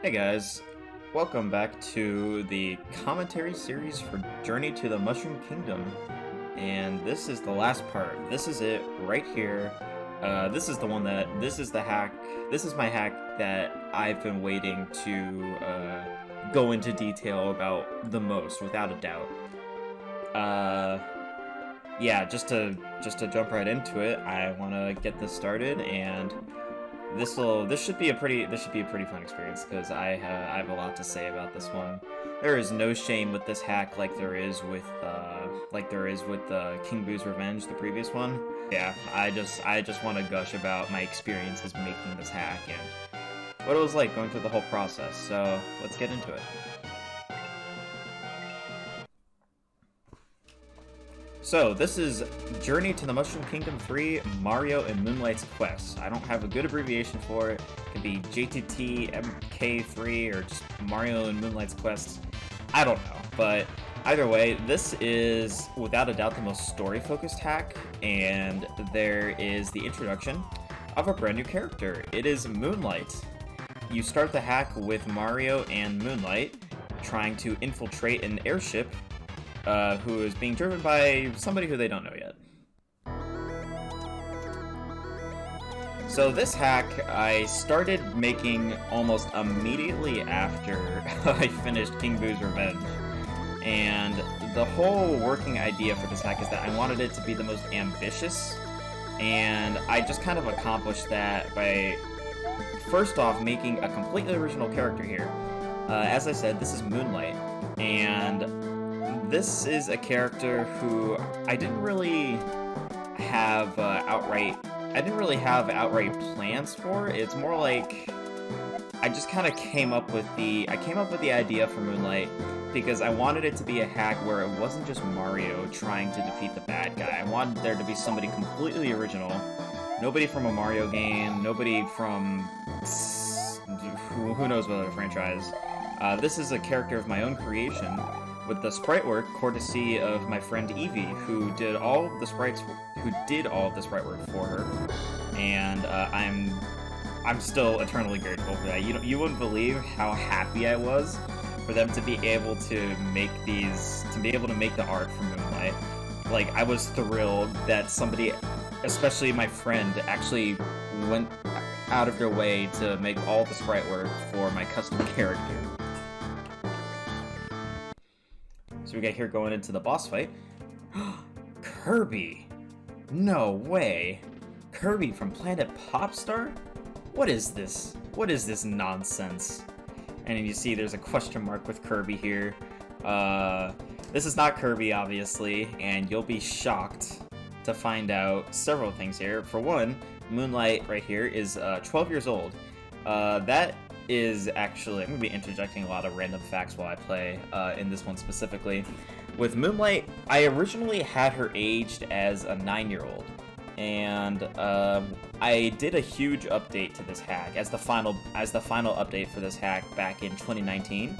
Hey guys, welcome back to the commentary series for Journey to the Mushroom Kingdom. And this is the last part. This is it right here. This is the hack. This is my hack that I've been waiting to go into detail about the most, without a doubt. Yeah, just to jump right into it, I want to get this started, and this should be a pretty fun experience because I have a lot to say about this one. There is no shame with this hack like there is with King Boo's Revenge, the previous one. Yeah, I just want to gush about my experiences making this hack and what it was like going through the whole process. So let's get into it. So, this is Journey to the Mushroom Kingdom 3, Mario and Moonlight's Quest. I don't have a good abbreviation for it. It could be JTTMK 3 or just Mario and Moonlight's Quest. I don't know. But either way, this is without a doubt the most story-focused hack, and there is the introduction of a brand new character. It is Moonlight. You start the hack with Mario and Moonlight trying to infiltrate an airship who is being driven by somebody who they don't know yet. So this hack I started making almost immediately after I finished King Boo's Revenge. And the whole working idea for this hack is that I wanted it to be the most ambitious, and I just kind of accomplished that by first off making a completely original character here. As I said, this is Moonlight, and this is a character who I didn't really have outright plans for. It's more like I just kind of came up with the idea for Moonlight because I wanted it to be a hack where it wasn't just Mario trying to defeat the bad guy. I wanted there to be somebody completely original. Nobody from a Mario game, nobody from who knows what other franchise. This is a character of my own creation, with the sprite work courtesy of my friend Evie, who did all of the sprite work for her, and I'm still eternally grateful for that. You wouldn't believe how happy I was for them to be able to make the art for Moonlight. Like, I was thrilled that somebody, especially my friend, actually went out of their way to make all the sprite work for my custom character. So we got here going into the boss fight. Kirby! No way! Kirby from Planet Popstar? What is this? What is this nonsense? And you see there's a question mark with Kirby here. This is not Kirby, obviously, and you'll be shocked to find out several things here. For one, Moonlight right here is 12 years old. That is actually, I'm going to be interjecting a lot of random facts while I play in this one specifically. With Moonlight, I originally had her aged as a 9-year-old, and I did a huge update to this hack as the final update for this hack back in 2019,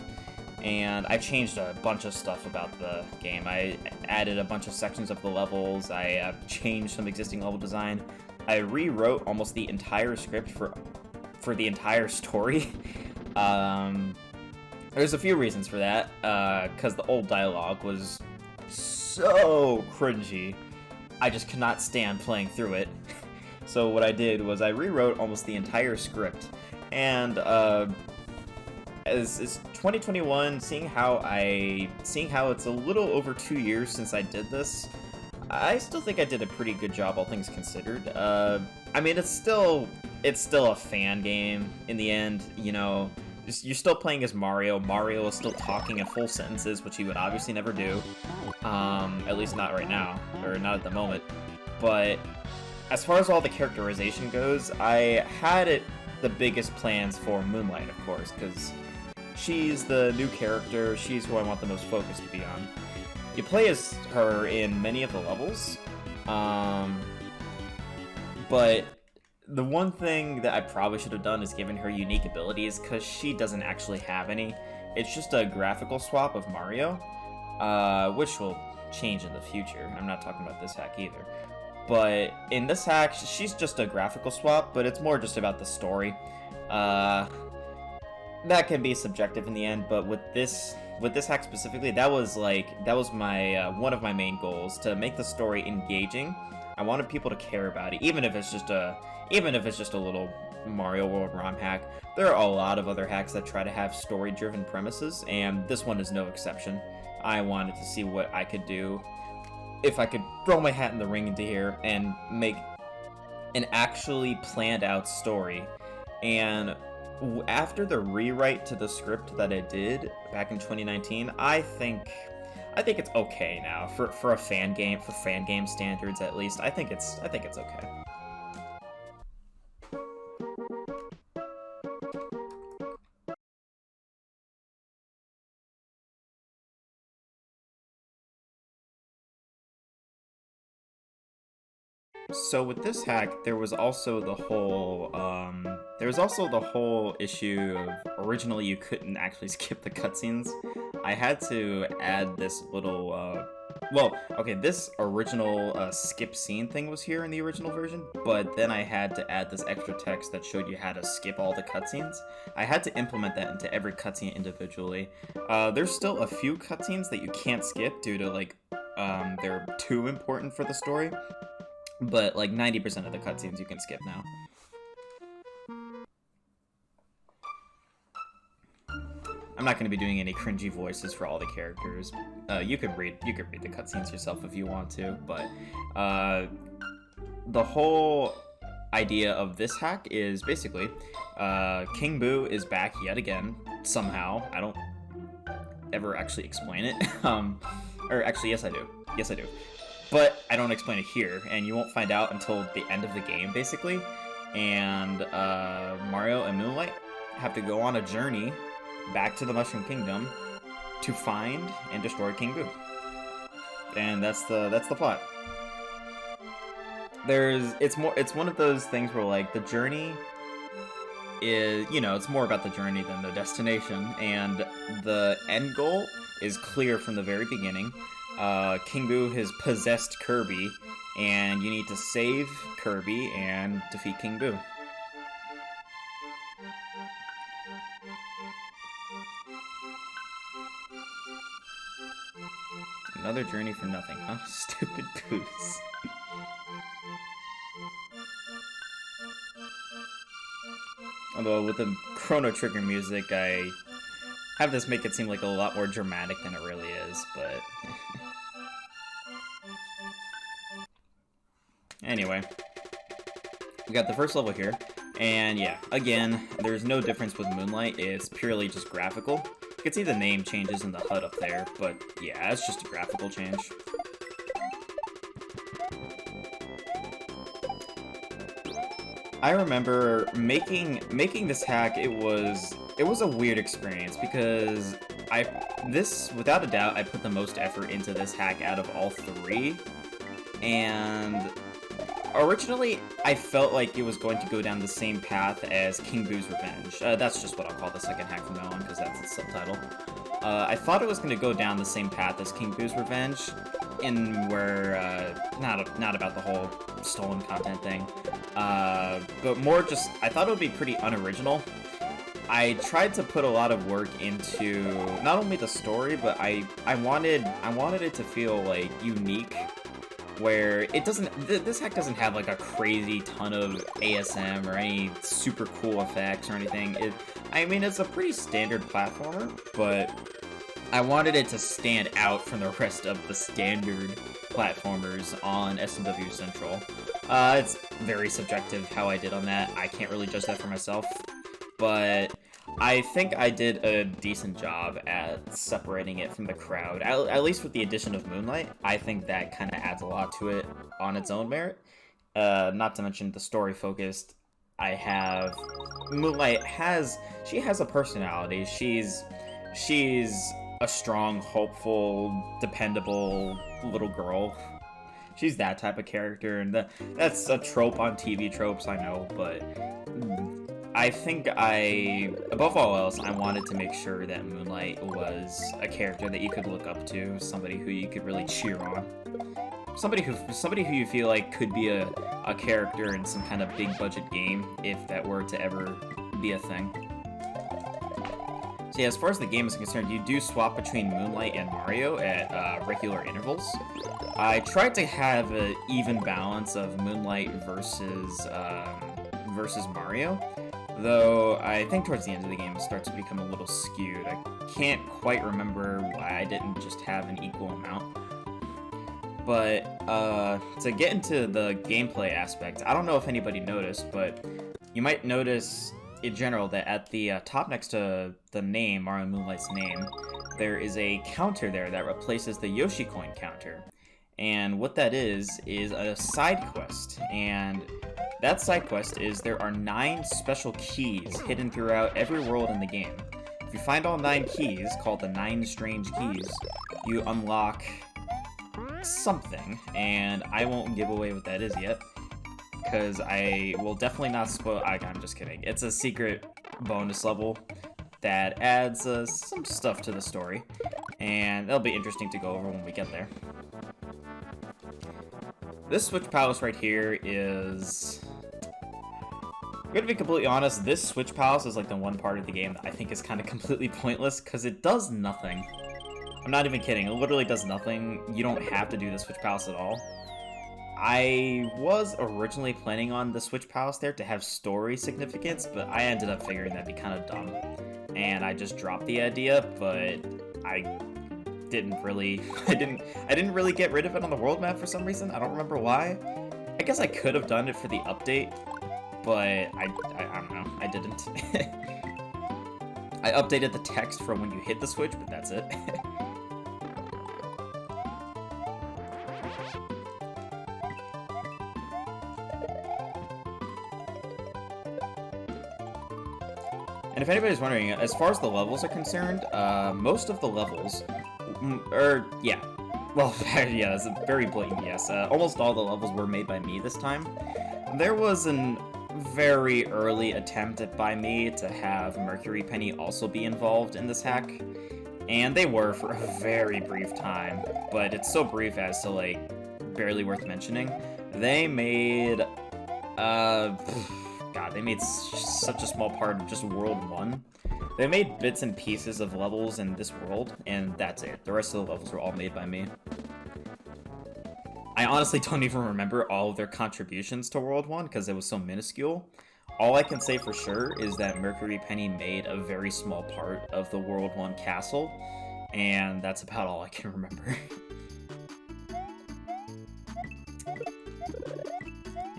and I changed a bunch of stuff about the game. I added a bunch of sections of the levels, I changed some existing level design, I rewrote almost the entire script for the entire story. There's a few reasons for that, because the old dialogue was so cringy. I just could not stand playing through it. So what I did was I rewrote almost the entire script, and as 2021, seeing how it's a little over 2 years since I did this, I still think I did a pretty good job, all things considered. I mean, it's still a fan game in the end, you know. You're still playing as Mario. Mario is still talking in full sentences, which he would obviously never do. At least not right now, or not at the moment. But as far as all the characterization goes, I had the biggest plans for Moonlight, of course, because she's the new character. She's who I want the most focus to be on. You play as her in many of the levels, but the one thing that I probably should have done is given her unique abilities, because she doesn't actually have any. It's just a graphical swap of Mario, which will change in the future. I'm not talking about this hack either. But in this hack, she's just a graphical swap, but it's more just about the story. that can be subjective in the end, but with this hack specifically, that was my one of my main goals, to make the story engaging. I wanted people to care about it, even if it's just a little Mario World ROM hack. There are a lot of other hacks that try to have story-driven premises, and this one is no exception. I wanted to see what I could do, if I could throw my hat in the ring into here and make an actually planned out story. And after the rewrite to the script that I did back in 2019, I think it's okay now for a fan game, for fan game standards at least. I think it's okay. So with this hack, there was also the whole issue of originally you couldn't actually skip the cutscenes. I had to add this little this original skip scene thing was here in the original version, but then I had to add this extra text that showed you how to skip all the cutscenes. I had to implement that into every cutscene individually. There's still a few cutscenes that you can't skip due to they're too important for the story. But 90% of the cutscenes you can skip now. I'm not going to be doing any cringy voices for all the characters. You could read the cutscenes yourself if you want to, but the whole idea of this hack is basically King Boo is back yet again somehow. I don't ever actually explain it. Or actually, yes I do. But I don't explain it here, and you won't find out until the end of the game, basically. And Mario and Moonlight have to go on a journey back to the Mushroom Kingdom to find and destroy King Boo. And that's the plot. It's one of those things where the journey is, it's more about the journey than the destination, and the end goal is clear from the very beginning. King Boo has possessed Kirby, and you need to save Kirby and defeat King Boo. Another journey for nothing, huh? Stupid Boos. Although with the Chrono Trigger music, I have this make it seem like a lot more dramatic than it really is, but... Anyway, we got the first level here, and yeah, again, there's no difference with Moonlight, it's purely just graphical. You can see the name changes in the HUD up there, but yeah, it's just a graphical change. I remember making this hack, it was a weird experience, because without a doubt, I put the most effort into this hack out of all three, and originally, I felt like it was going to go down the same path as King Boo's Revenge. That's just what I'll call the second hack from now on, because that's its subtitle. I thought it was going to go down the same path as King Boo's Revenge, in where, not about the whole stolen content thing, but more just, I thought it would be pretty unoriginal. I tried to put a lot of work into not only the story, but I wanted it to feel, unique, where it doesn't, this hack doesn't have a crazy ton of ASM or any super cool effects or anything. It's a pretty standard platformer, but I wanted it to stand out from the rest of the standard platformers on SMW Central. It's very subjective how I did on that. I can't really judge that for myself, but I think I did a decent job at separating it from the crowd, at least with the addition of Moonlight. I think that kind of adds a lot to it on its own merit. Not to mention the story-focused. Moonlight has a personality. She's a strong, hopeful, dependable little girl. She's that type of character, and that's a trope on TV tropes, I know, but I think above all else, I wanted to make sure that Moonlight was a character that you could look up to, somebody who you could really cheer on. Somebody who you feel like could be a character in some kind of big budget game, if that were to ever be a thing. So yeah, as far as the game is concerned, you do swap between Moonlight and Mario at regular intervals. I tried to have an even balance of Moonlight versus Mario, though I think towards the end of the game it starts to become a little skewed. I can't quite remember why I didn't just have an equal amount. But to get into the gameplay aspect, I don't know if anybody noticed, but you might notice in general that at the top next to the name, Mario Moonlight's name, there is a counter there that replaces the Yoshi coin counter. And what that is a side quest. And that side quest is there are 9 special keys hidden throughout every world in the game. If you find all 9 keys, called the 9 strange keys, you unlock something, and I won't give away what that is yet, because I will definitely not spoil. I'm just kidding. It's a secret bonus level that adds some stuff to the story, and that'll be interesting to go over when we get there. This Switch Palace right here is... I'm gonna be completely honest, this Switch Palace is like the one part of the game that I think is kind of completely pointless, because it does nothing. I'm not even kidding, it literally does nothing. You don't have to do the Switch Palace at all. I was originally planning on the Switch Palace there to have story significance, but I ended up figuring that'd be kind of dumb. And I just dropped the idea, but I didn't really get rid of it on the world map for some reason. I don't remember why. I guess I could have done it for the update, but I don't know. I didn't. I updated the text from when you hit the Switch, but that's it. And if anybody's wondering, as far as the levels are concerned, most of the levels, yeah, that's a very blatant yes. Almost all the levels were made by me this time. There was an very early attempt by me to have Mercury Penny also be involved in this hack, and they were for a very brief time, but it's so brief as to, like, barely worth mentioning. They made, they made such a small part of just World 1. They made bits and pieces of levels in this world, and that's it. The rest of the levels were all made by me. I honestly don't even remember all of their contributions to World 1, because it was so minuscule. All I can say for sure is that Mercury Penny made a very small part of the World 1 castle, and that's about all I can remember.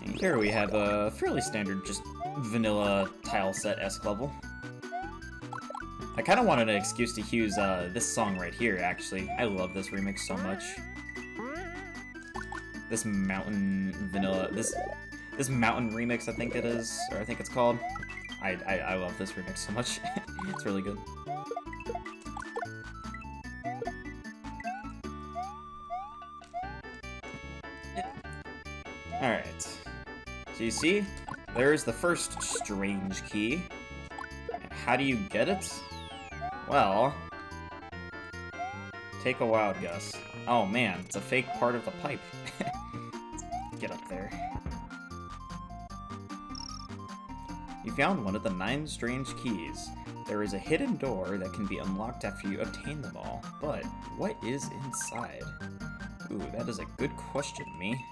And here we have a fairly standard, just vanilla tile set-esque level. I kind of wanted an excuse to use this song right here, actually. I love this remix so much. This mountain vanilla, this mountain remix, I think it is, or I think it's called. I love this remix so much. It's really good. Alright. So you see, there's the first strange key. And how do you get it? Well, take a wild guess. Oh man, it's a fake part of the pipe. Get up there. You found one of the 9 strange keys. There is a hidden door that can be unlocked after you obtain them all. But what is inside? Ooh, that is a good question, me.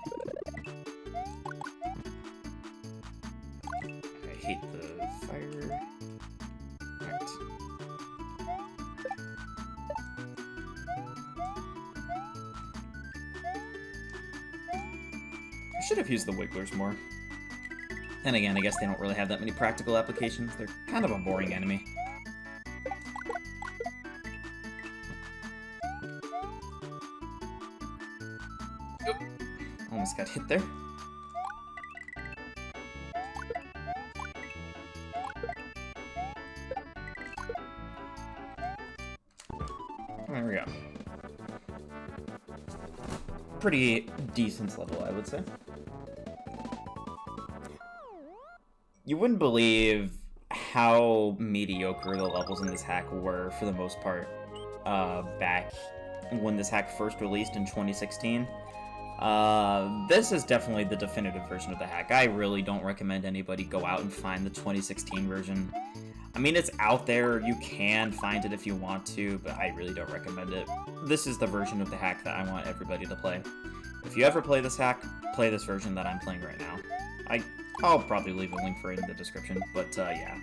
I hate the fire. Right. I should have used the wigglers more. Then again, I guess they don't really have that many practical applications. They're kind of a boring enemy. Oh, almost got hit there. There we go. Pretty decent level, I would say. You wouldn't believe how mediocre the levels in this hack were, for the most part, back when this hack first released in 2016. This is definitely the definitive version of the hack. I really don't recommend anybody go out and find the 2016 version. I mean, it's out there, you can find it if you want to, but I really don't recommend it. This is the version of the hack that I want everybody to play. If you ever play this hack, play this version that I'm playing right now. I'll probably leave a link for it in the description, but yeah.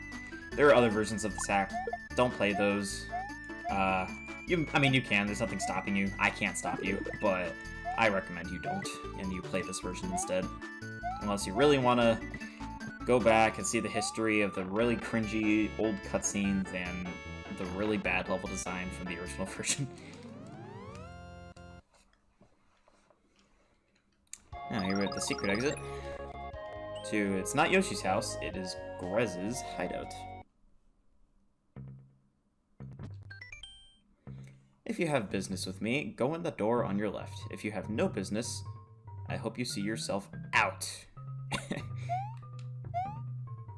There are other versions of this hack. Don't play those. I mean, you can, there's nothing stopping you. I can't stop you, but I recommend you don't, and you play this version instead. Unless you really want to go back and see the history of the really cringy old cutscenes and the really bad level design from the original version. Now here we're at the secret exit. It's not Yoshi's house, it is Grez's hideout. If you have business with me, go in the door on your left. If you have no business, I hope you see yourself out.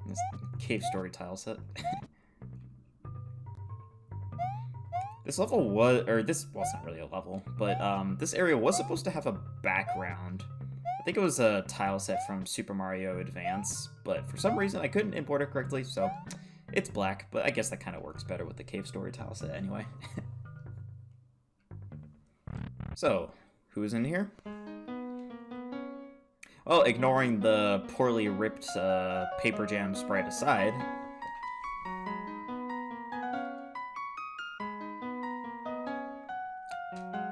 This cave story tile set. This level was, or this wasn't really a level, but this area was supposed to have a background. I think it was a tile set from Super Mario Advance, but for some reason I couldn't import it correctly, so it's black, but I guess that kind of works better with the cave story tile set anyway. So, who is in here? Well, ignoring the poorly ripped paper jam sprite aside,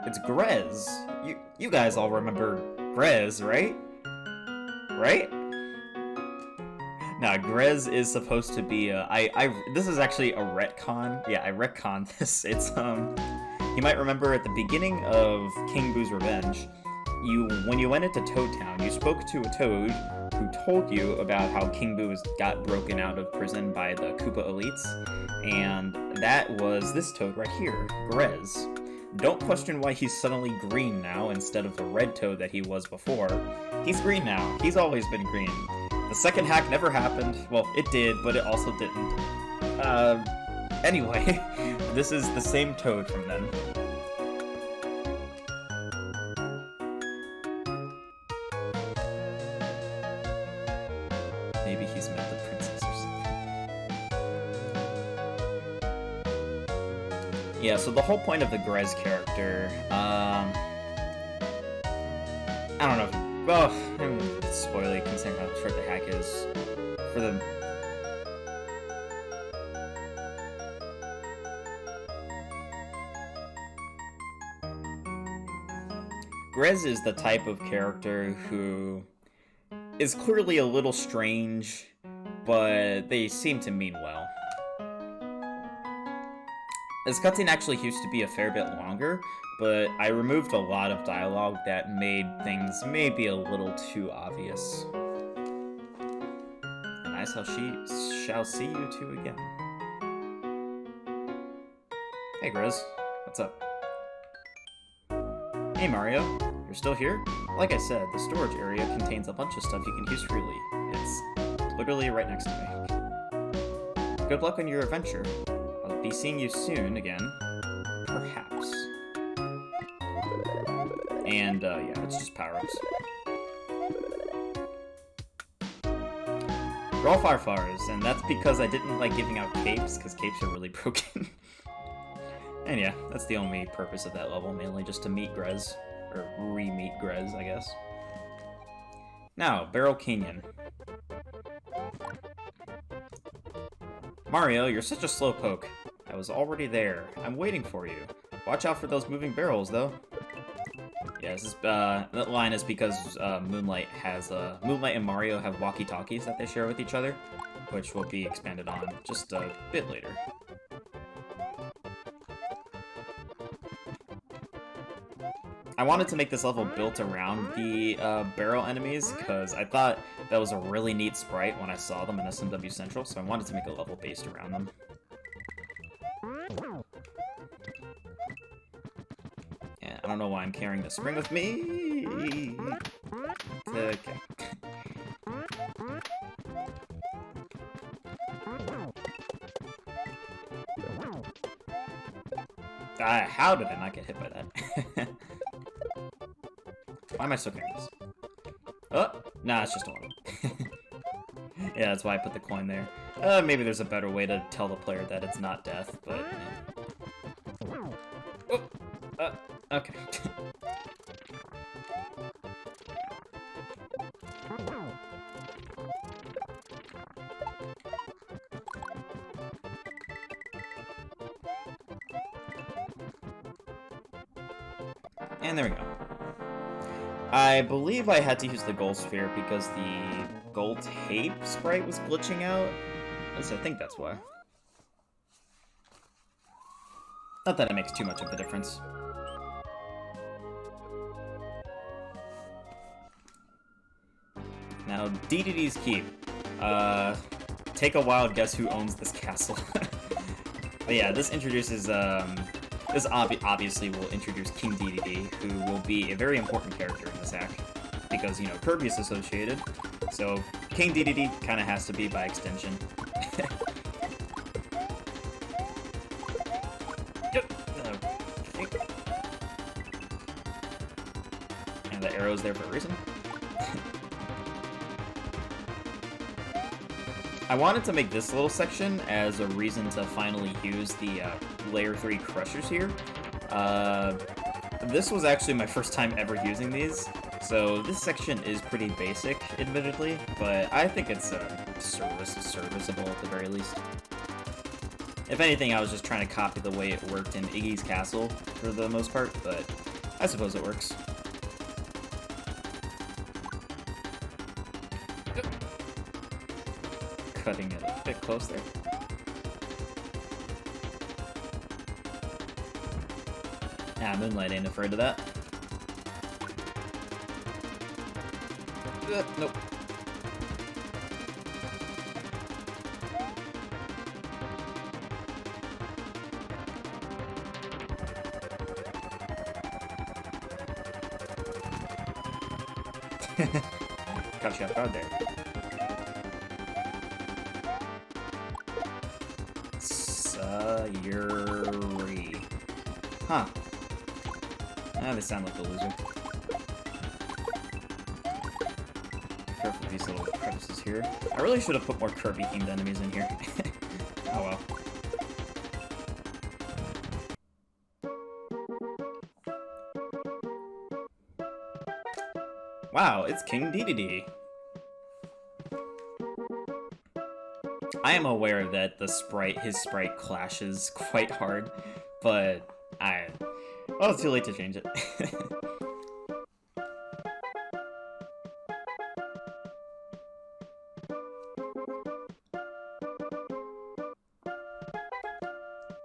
it's Grez. You guys all remember Grez, right? Right? Now, Grez is supposed to be this is actually a retcon. Yeah, I retconned this. It's you might remember at the beginning of King Boo's Revenge, when you went into Toad Town, you spoke to a toad who told you about how King Boo got broken out of prison by the Koopa elites, and that was this toad right here, Grez. Don't question why he's suddenly green now instead of the red toad that he was before. He's green now. He's always been green. The second hack never happened. Well, it did, but it also didn't. Anyway, this is the same toad from then. Maybe he's met the princess or something. Yeah, so the whole point of the Grez character, I don't know. Well, it's spoilery considering how short the hack is. For the Grez is the type of character who is clearly a little strange, but they seem to mean well. This cutscene actually used to be a fair bit longer, but I removed a lot of dialogue that made things maybe a little too obvious. And I shall see you two again. Hey Grez, what's up? Hey Mario, you're still here? Like I said, the storage area contains a bunch of stuff you can use freely. It's literally right next to me. Good luck on your adventure. I'll be seeing you soon again. Perhaps. And, yeah, it's just power-ups. We're all Fireflowers, and that's because I didn't like giving out capes, because capes are really broken. And yeah, that's the only purpose of that level, mainly just to meet Grez. Or re-meet Grez, I guess. Now, Barrel Canyon. Mario, you're such a slowpoke. I was already there. I'm waiting for you. Watch out for those moving barrels, though. Yeah, this is, that line is because Moonlight and Mario have walkie-talkies that they share with each other, which will be expanded on just a bit later. I wanted to make this level built around the barrel enemies, because I thought that was a really neat sprite when I saw them in SMW Central, so I wanted to make a level based around them. Yeah, I don't know why I'm carrying the spring with me. Okay. How did I not get hit by that? Why am I so careless? Oh, nah, it's just a one. Yeah, that's why I put the coin there. Maybe there's a better way to tell the player that it's not death, but... Yeah. Oh, okay. And there we go. I believe I had to use the gold sphere because the gold tape sprite was glitching out. At least I think that's why. Not that it makes too much of a difference. Now, DDD's Keep. Take a wild guess who owns this castle. But yeah, this introduces, this obviously will introduce King DDD, who will be a very important character in this act. Because, you know, Kirby is associated, so King DDD kind of has to be by extension. And the arrow's there for a reason. I wanted to make this little section as a reason to finally use the Layer 3 crushers here. This was actually my first time ever using these, so this section is pretty basic, admittedly, but I think it's serviceable at the very least. If anything, I was just trying to copy the way it worked in Iggy's Castle for the most part, but I suppose it works. Cutting it a bit close there. Ah, Moonlight ain't afraid of that. Nope. Got you off guard there. Sayuri. Huh. Ah, they sound like a loser. Careful with these little crevices here. I really should have put more Kirby-themed enemies in here. Oh well. Wow, it's King Dedede. I am aware that his sprite clashes quite hard, but well, it's too late to change it.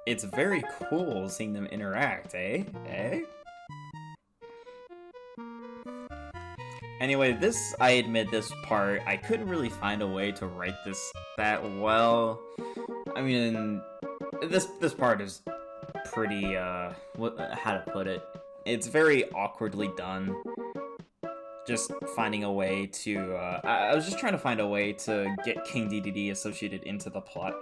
It's very cool seeing them interact, eh? Eh? Anyway, I admit this part, I couldn't really find a way to write this that well. I mean, this part is pretty, how to put it? It's very awkwardly done. Just finding a way to, I was just trying to find a way to get King Dedede associated into the plot.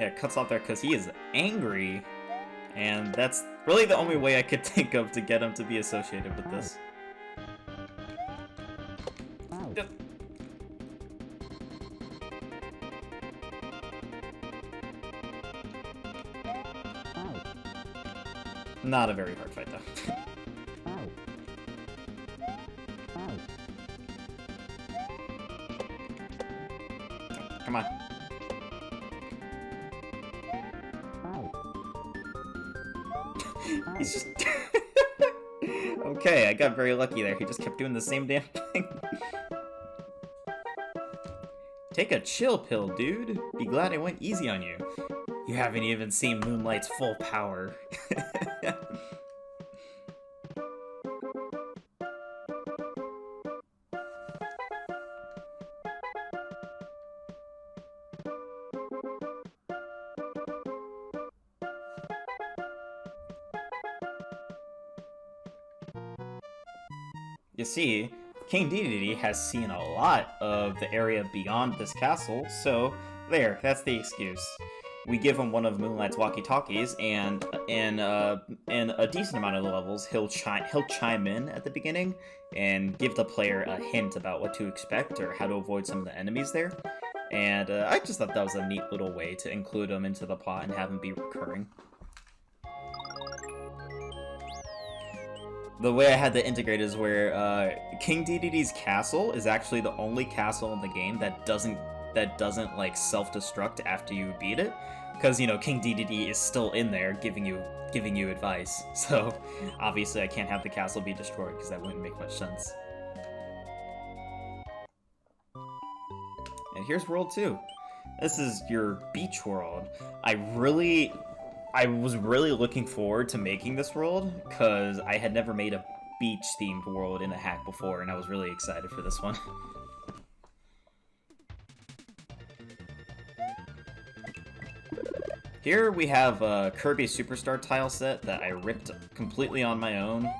Yeah, it cuts off there because he is angry, and that's really the only way I could think of to get him to be associated with this. Not a very hard fight, though. Come on. He's just... Okay, I got very lucky there. He just kept doing the same damn thing. Take a chill pill, dude. Be glad I went easy on you. You haven't even seen Moonlight's full power. You see, King Dedede has seen a lot of the area beyond this castle, so that's the excuse. We give him one of Moonlight's walkie-talkies, and in a decent amount of the levels, he'll chime in at the beginning and give the player a hint about what to expect or how to avoid some of the enemies there. And I just thought that was a neat little way to include him into the plot and have him be recurring. The way I had to integrate is where King Dedede's castle is actually the only castle in the game that doesn't like self-destruct after you beat it, because you know King Dedede is still in there giving you advice. So obviously I can't have the castle be destroyed because that wouldn't make much sense. And here's World 2. This is your beach world. I was really looking forward to making this world because I had never made a beach-themed world in a hack before, and I was really excited for this one. Here we have a Kirby Superstar tile set that I ripped completely on my own,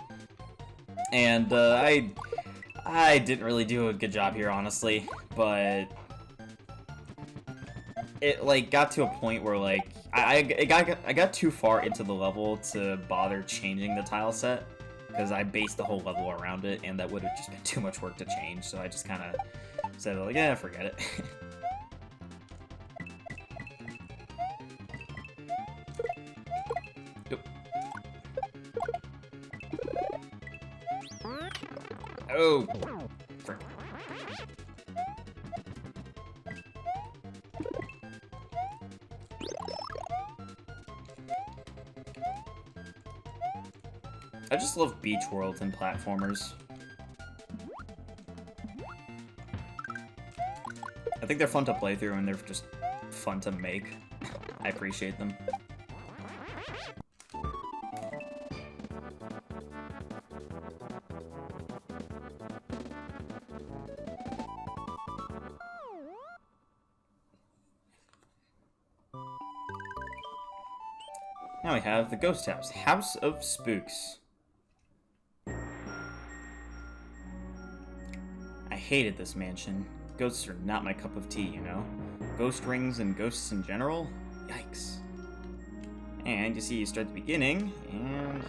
and I didn't really do a good job here, honestly, but it like got to a point where like I got too far into the level to bother changing the tile set because I based the whole level around it, and that would have just been too much work to change. So I just kind of said like, yeah, forget it. Oh, frick. I just love beach worlds and platformers. I think they're fun to play through and they're just fun to make. I appreciate them. Now we have the Ghost House, House of Spooks. I hated this mansion. Ghosts are not my cup of tea, you know? Ghost rings and ghosts in general? Yikes. And you see, you start the beginning, and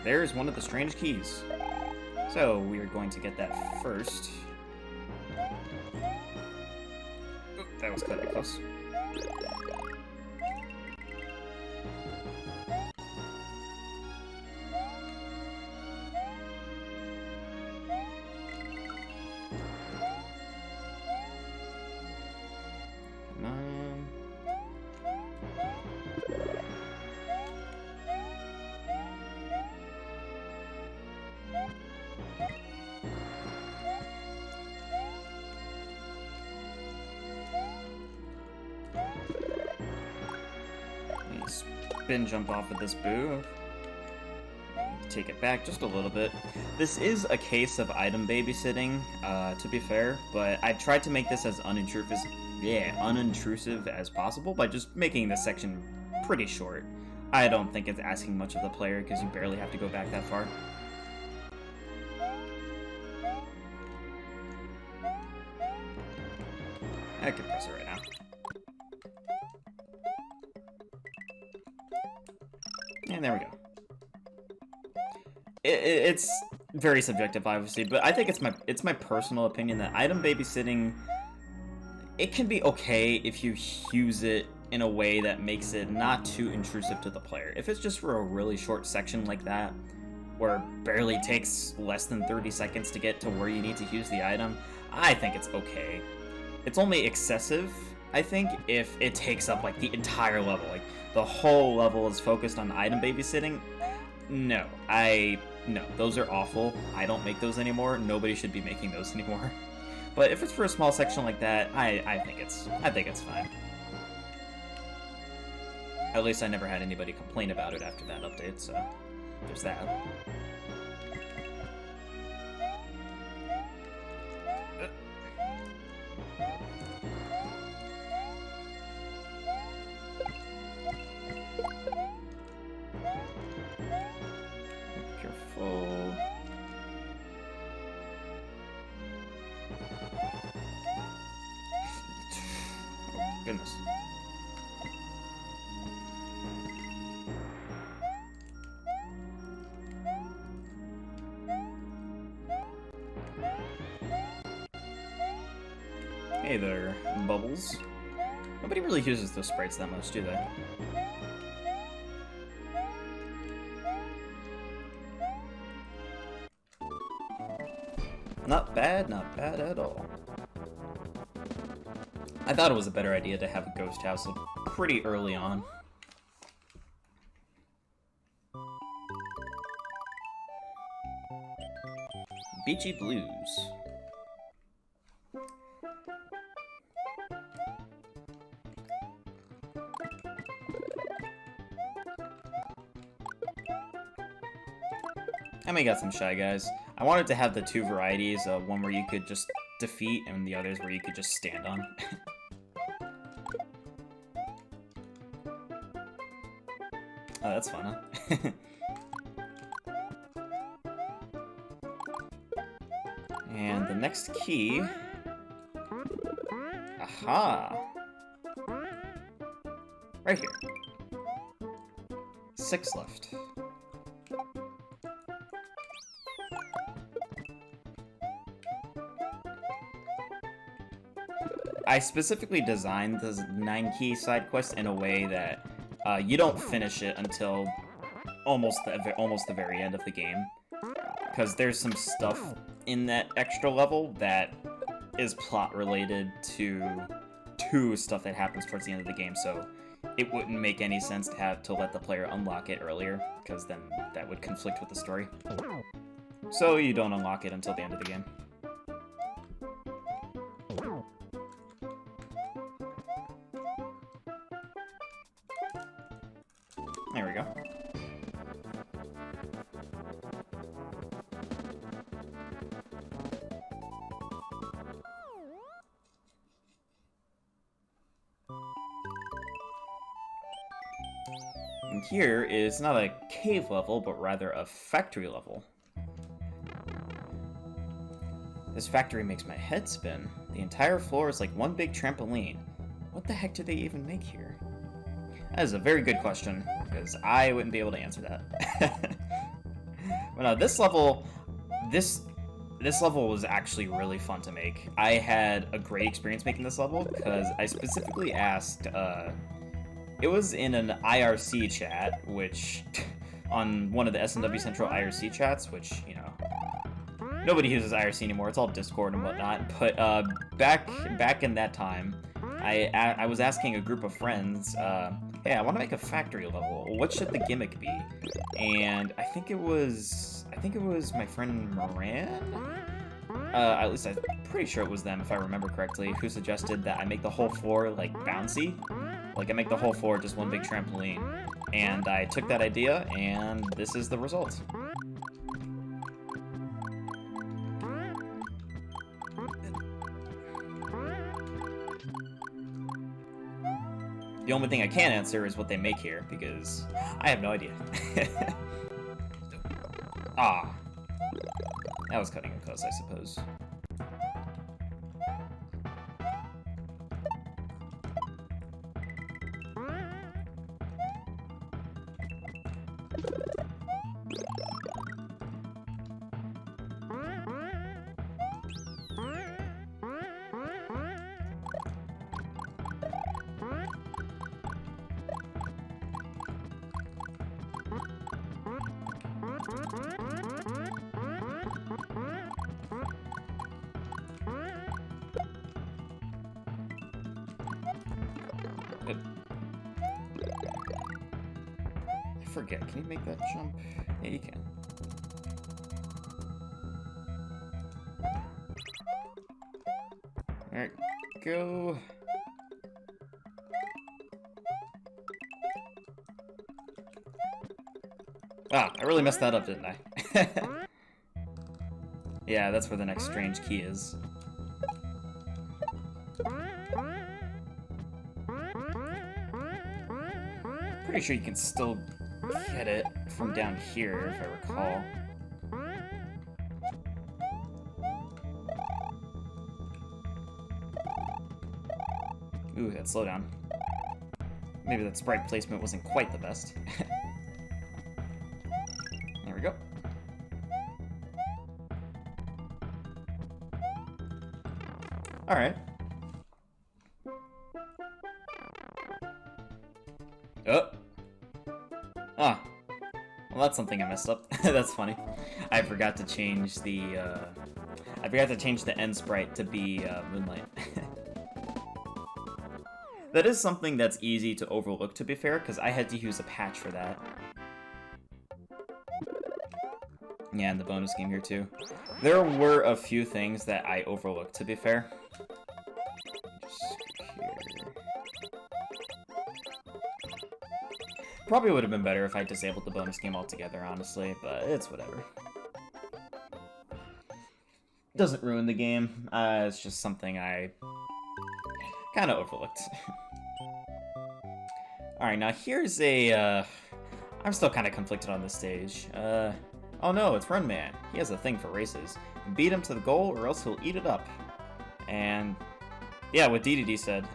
there's one of the strange keys. So, we are going to get that first. Oop, that was quite close. Spin jump off of this boo. Take it back just a little bit. This is a case of item babysitting, to be fair, but I tried to make this as unintrusive as possible by just making this section pretty short. I don't think it's asking much of the player because you barely have to go back that far. I can press it right now. And there we go. It's very subjective, obviously, but I think it's my personal opinion that item babysitting, it can be okay if you use it in a way that makes it not too intrusive to the player. If it's just for a really short section like that, where it barely takes less than 30 seconds to get to where you need to use the item, I think it's okay. It's only excessive, I think, if it takes up like the entire level. Like the whole level is focused on item babysitting. No, those are awful. I don't make those anymore. Nobody should be making those anymore. But if it's for a small section like that, I think it's fine. At least I never had anybody complain about it after that update, so there's that. Goodness. Hey there, Bubbles. Nobody really uses those sprites that much, do they? Not bad at all. I thought it was a better idea to have a ghost house pretty early on. Beachy Blues. I may got some Shy Guys. I wanted to have the two varieties, one where you could just defeat and the others where you could just stand on. Oh, that's fun, huh? And the next key... Aha! Right here. 6 left. I specifically designed this 9-key side quest in a way that you don't finish it until almost the very end of the game, because there's some stuff in that extra level that is plot related to stuff that happens towards the end of the game. So it wouldn't make any sense to let the player unlock it earlier, because then that would conflict with the story. So you don't unlock it until the end of the game. There we go. And here is not a cave level, but rather a factory level. This factory makes my head spin. The entire floor is like one big trampoline. What the heck do they even make here? That is a very good question, because I wouldn't be able to answer that. But no, this level was actually really fun to make. I had a great experience making this level, because I specifically asked, it was in an IRC chat, which, on one of the SMW Central IRC chats, which, you know, nobody uses IRC anymore, it's all Discord and whatnot, but back in that time, I was asking a group of friends, hey, I want to make a factory level. What should the gimmick be? And I think it was my friend Moran? At least I'm pretty sure it was them, if I remember correctly, who suggested that I make the whole floor, like, bouncy. Like, I make the whole floor just one big trampoline. And I took that idea, and this is the result. The only thing I can answer is what they make here, because I have no idea. Ah. That was cutting it close, I suppose. Good. I forget, can you make that jump? Yeah, you can. Alright, go. Ah, I really messed that up, didn't I? Yeah, that's where the next strange key is. Pretty sure you can still get it from down here, if I recall. Ooh, that slowdown. Maybe that sprite placement wasn't quite the best. There we go. Alright. Oh. Ah. Well, that's something I messed up. That's funny. I forgot to change the, end sprite to be, Moonlight. That is something that's easy to overlook, to be fair, because I had to use a patch for that. Yeah, and the bonus game here, too. There were a few things that I overlooked, to be fair. Probably would have been better if I disabled the bonus game altogether, honestly, but it's whatever. Doesn't ruin the game, it's just something I kind of overlooked. Alright, now here's a, I'm still kind of conflicted on this stage. Oh no, it's Run Man. He has a thing for races. Beat him to the goal or else he'll eat it up. And yeah, what DDD said.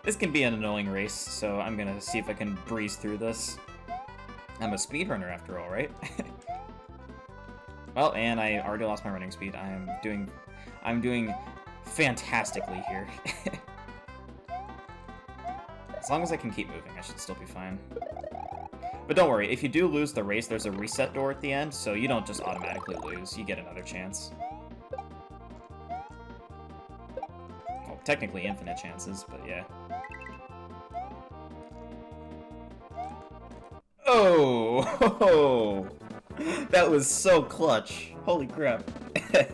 This can be an annoying race, so I'm gonna see if I can breeze through this. I'm a speedrunner after all, right? Well, and I already lost my running speed. I'm doing fantastically here. As long as I can keep moving, I should still be fine. But don't worry, if you do lose the race, there's a reset door at the end, so you don't just automatically lose, you get another chance. Well, technically infinite chances, but yeah. Oh! That was so clutch. Holy crap. Yeah,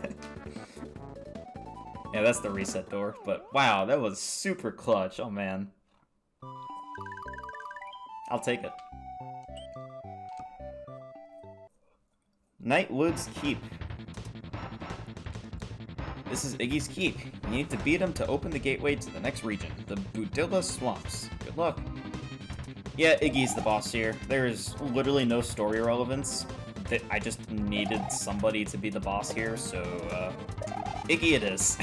that's the reset door, but wow, that was super clutch. Oh man. I'll take it. Nightwood's Keep. This is Iggy's Keep. You need to beat him to open the gateway to the next region, the Budilla Swamps. Good luck. Yeah, Iggy's the boss here. There is literally no story relevance. I just needed somebody to be the boss here, so Iggy it is.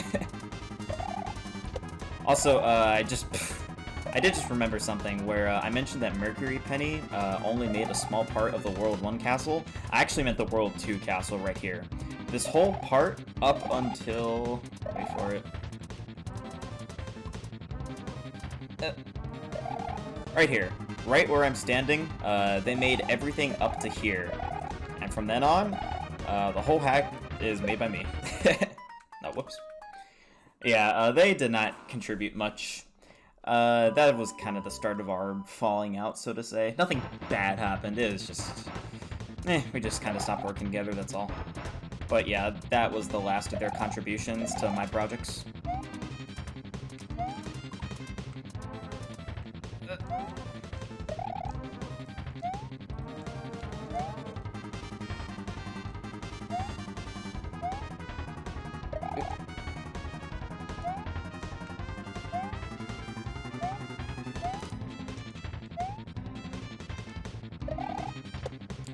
Also, I did just remember something where I mentioned that Mercury Penny only made a small part of the World 1 castle. I actually meant the World 2 castle right here. This whole part up until... wait for it. Right here. Right where I'm standing, they made everything up to here. And from then on, the whole hack is made by me. No, whoops. Yeah, they did not contribute much. That was kind of the start of our falling out, so to say. Nothing bad happened, it was just... we just kind of stopped working together, that's all. But yeah, that was the last of their contributions to my projects.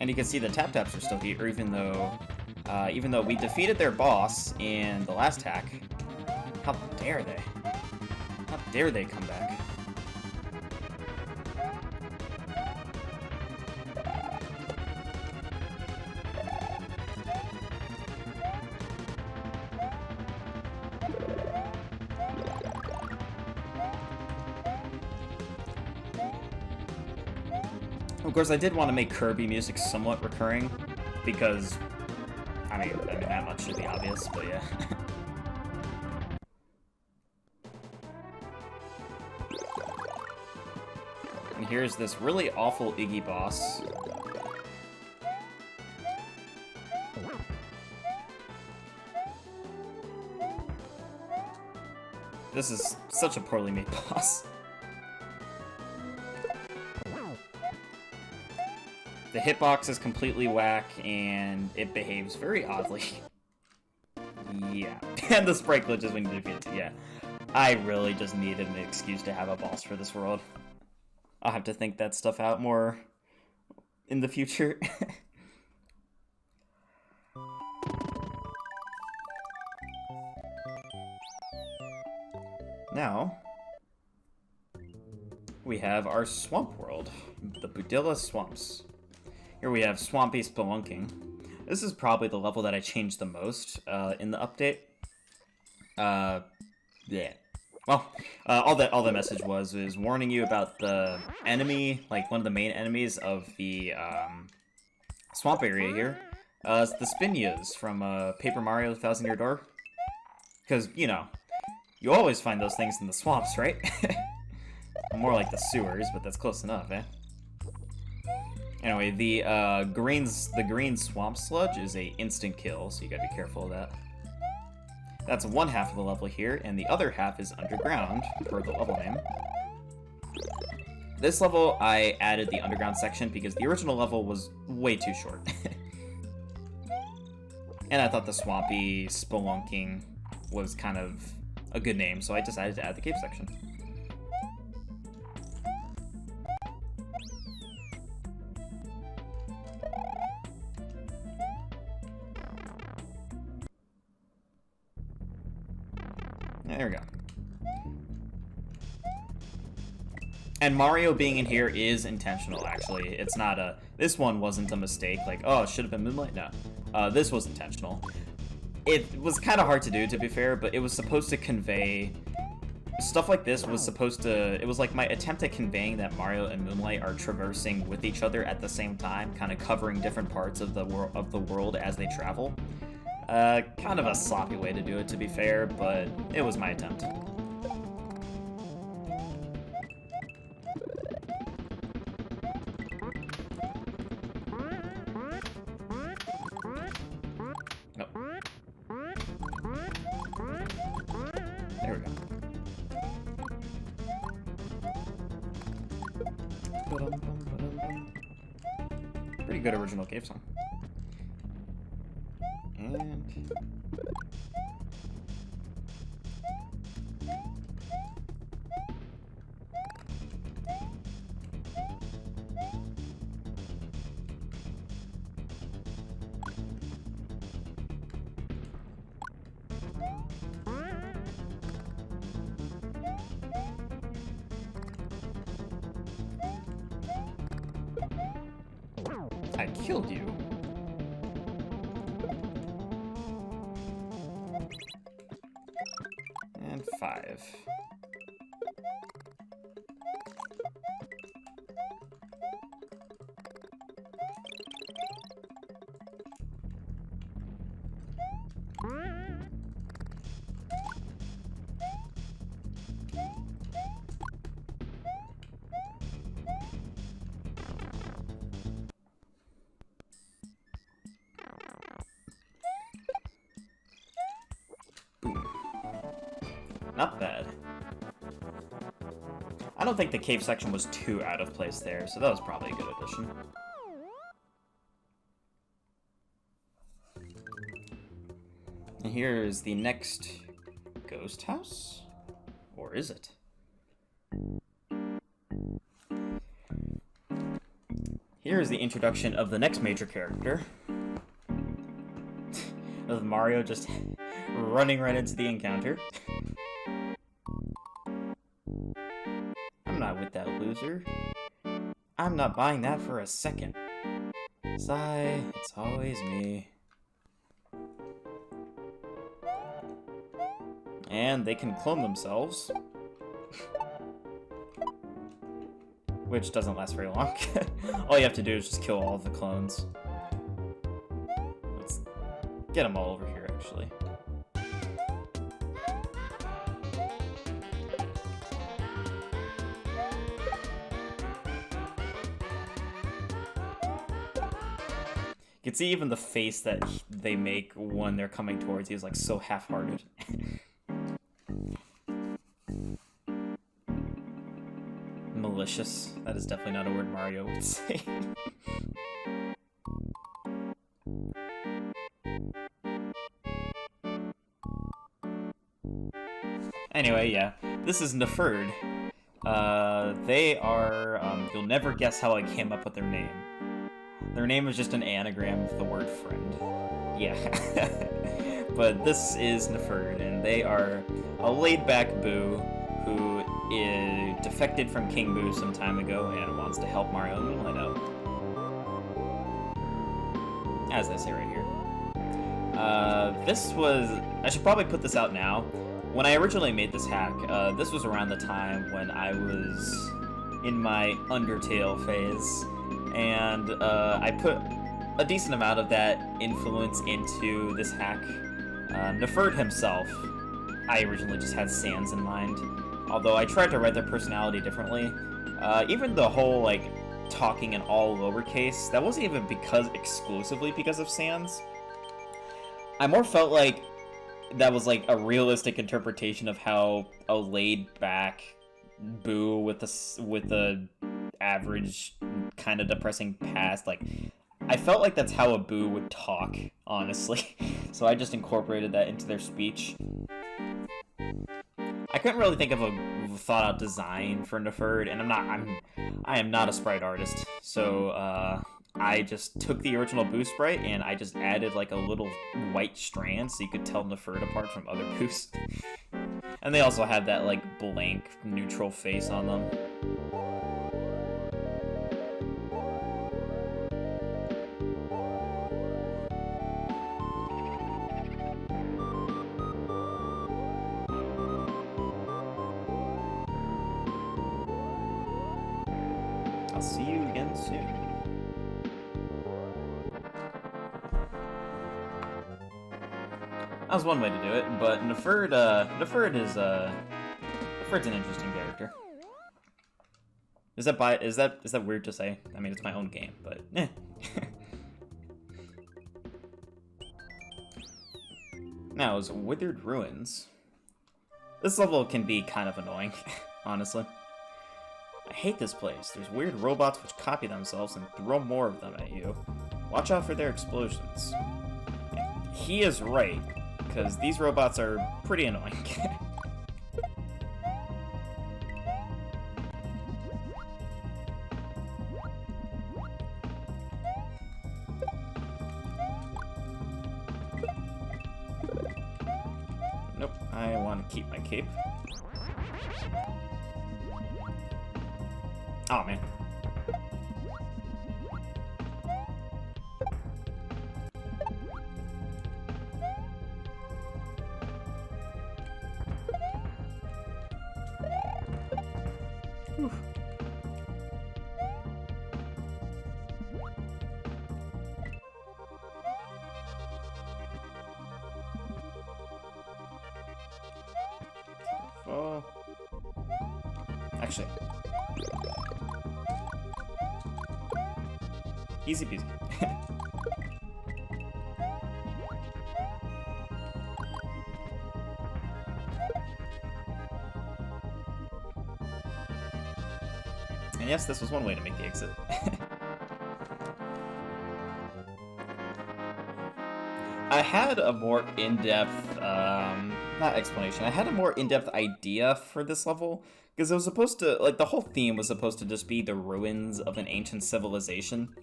And you can see the tap-taps are still here, even though we defeated their boss in the last hack. How dare they? How dare they come back? Of course, I did want to make Kirby music somewhat recurring, because, I mean that much should be obvious, but yeah. And here's this really awful Iggy boss. This is such a poorly made boss. The hitbox is completely whack, and it behaves very oddly. Yeah. And the sprite glitches when you defeat it, yeah. I really just needed an excuse to have a boss for this world. I'll have to think that stuff out more in the future. Now, we have our swamp world, the Budilla Swamps. Here we have Swampy Spelunking. This is probably the level that I changed the most in the update. Yeah. Well, all the message was warning you about the enemy, like one of the main enemies of the swamp area here. It's the Spinias from Paper Mario: The Thousand Year Door. Because, you know, you always find those things in the swamps, right? More like the sewers, but that's close enough, eh? Anyway, the green swamp sludge is a instant kill, so you gotta be careful of that. That's one half of the level here, and the other half is underground, per the level name. This level, I added the underground section because the original level was way too short. And I thought the Swampy Spelunking was kind of a good name, so I decided to add the cave section. There we go. And Mario being in here is intentional, actually. It's not a... This one wasn't a mistake, like, oh, it should have been Moonlight? No. This was intentional. It was kind of hard to do, to be fair, but it was supposed to convey... Stuff like this was supposed to... It was like my attempt at conveying that Mario and Moonlight are traversing with each other at the same time, kind of covering different parts of the world as they travel. Kind of a sloppy way to do it, to be fair, but it was my attempt. Nope. There we go. Pretty good original cave song. And... I killed you. And 5. Not bad. I don't think the cave section was too out of place there, so that was probably a good addition. And here is the next ghost house? Or is it? Here is the introduction of the next major character. With Mario just running right into the encounter. I'm not with that loser. I'm not buying that for a second. Sigh, it's always me. And they can clone themselves. Which doesn't last very long. All you have to do is just kill all of the clones. Let's get them all over here, actually. You can see even the face that they make when they're coming towards you is like so half-hearted. Malicious. That is definitely not a word Mario would say. Anyway, yeah. This is Neferd. They are, you'll never guess how I came up with their name. Their name is just an anagram of the word friend. Yeah. But this is Neferd, and they are a laid-back boo who defected from King Boo some time ago and wants to help Mario and Moonlight out. As they say right here. This was... I should probably put this out now. When I originally made this hack, this was around the time when I was in my Undertale phase, and I put a decent amount of that influence into this hack. Neferd himself, I originally just had Sans in mind, although I tried to write their personality differently. Even the whole, like, talking in all lowercase, that wasn't even exclusively because of Sans. I more felt like that was like a realistic interpretation of how a laid-back Boo with a average kind of depressing past, like, I felt like that's how a Boo would talk, honestly. So I just incorporated that into their speech. I couldn't really think of a thought-out design for Neferd, and I am not a sprite artist, so I just took the original Boo sprite and I just added like a little white strand so you could tell Neferd apart from other Boos. And they also had that like blank neutral face on them. I'll see you again soon. That was one way to do it, but Neferd's an interesting character. Is that weird to say? I mean, it's my own game, but eh. Now, is Withered Ruins. This level can be kind of annoying, honestly. I hate this place. There's weird robots which copy themselves and throw more of them at you. Watch out for their explosions. He is right, because these robots are pretty annoying. Nope, I want to keep my cape. Oh man. Whew. Oh. Actually. Easy peasy. And yes, this was one way to make the exit. I had a more in-depth, not explanation, I had a more in-depth idea for this level, because it was supposed to, like, the whole theme was supposed to just be the ruins of an ancient civilization.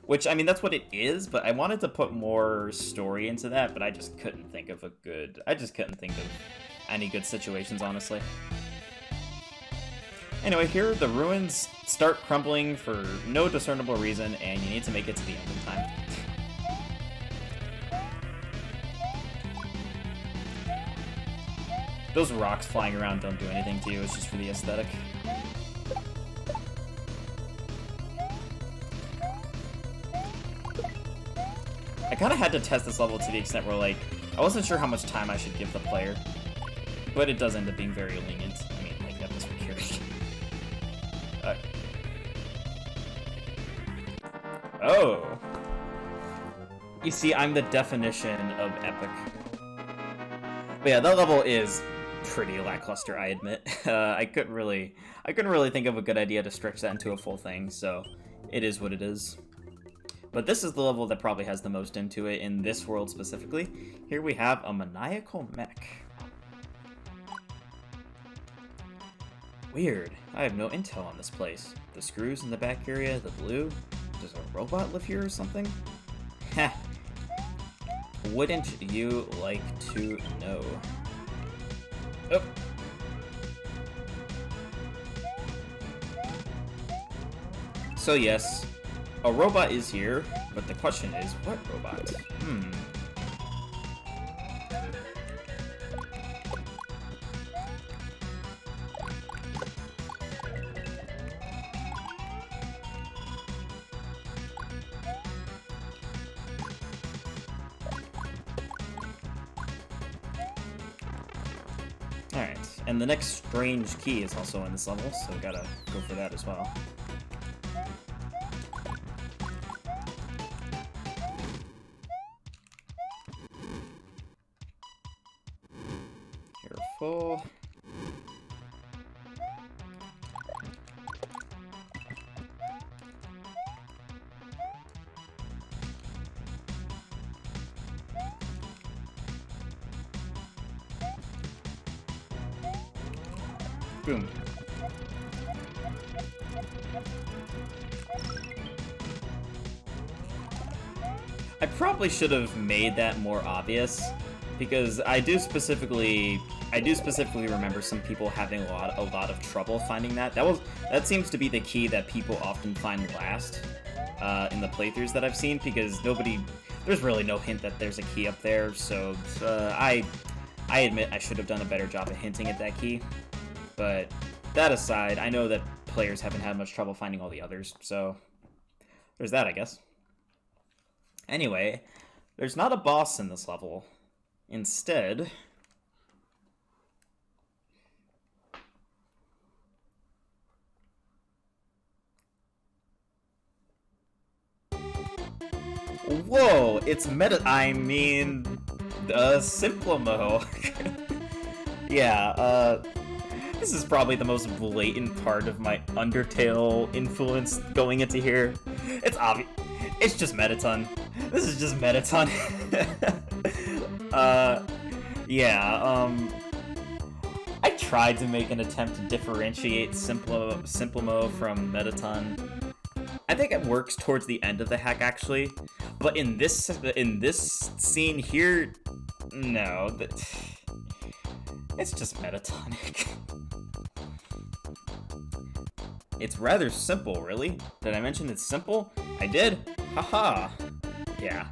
Which, I mean, that's what it is, but I wanted to put more story into that, but I just couldn't think of any good situations, honestly. Anyway, here the ruins start crumbling for no discernible reason, and you need to make it to the end in time. Those rocks flying around don't do anything to you, it's just for the aesthetic. I kind of had to test this level to the extent where, like, I wasn't sure how much time I should give the player, but it does end up being very lenient. I mean, like, that was for Kiri. Oh! You see, I'm the definition of epic. But yeah, that level is pretty lackluster, I admit. I couldn't really think of a good idea to stretch that into a full thing, so it is what it is. But this is the level that probably has the most into it in this world specifically. Here we have a maniacal mech. Weird. I have no intel on this place. The screws in the back area, the blue. Does a robot live here or something? Heh. Wouldn't you like to know? Oh. So yes, a robot is here, but the question is, what robot? Alright, and the next strange key is also in this level, so we gotta go for that as well. Careful. Boom. I probably should have made that more obvious, because I do specifically remember some people having a lot of trouble finding that. That seems to be the key that people often find last in the playthroughs that I've seen, because there's really no hint that there's a key up there. So I admit I should have done a better job of hinting at that key. But that aside, I know that players haven't had much trouble finding all the others, so there's that, I guess. Anyway, there's not a boss in this level. Instead, whoa, it's Simplemo. Yeah, this is probably the most blatant part of my Undertale influence going into here. It's obvious. It's just Mettaton. This is just Mettaton. I tried to make an attempt to differentiate Simplemo from Mettaton. I think it works towards the end of the hack, actually. But in this scene here, no. It's just metatonic. It's rather simple, really. Did I mention it's simple? I did? Haha. Yeah.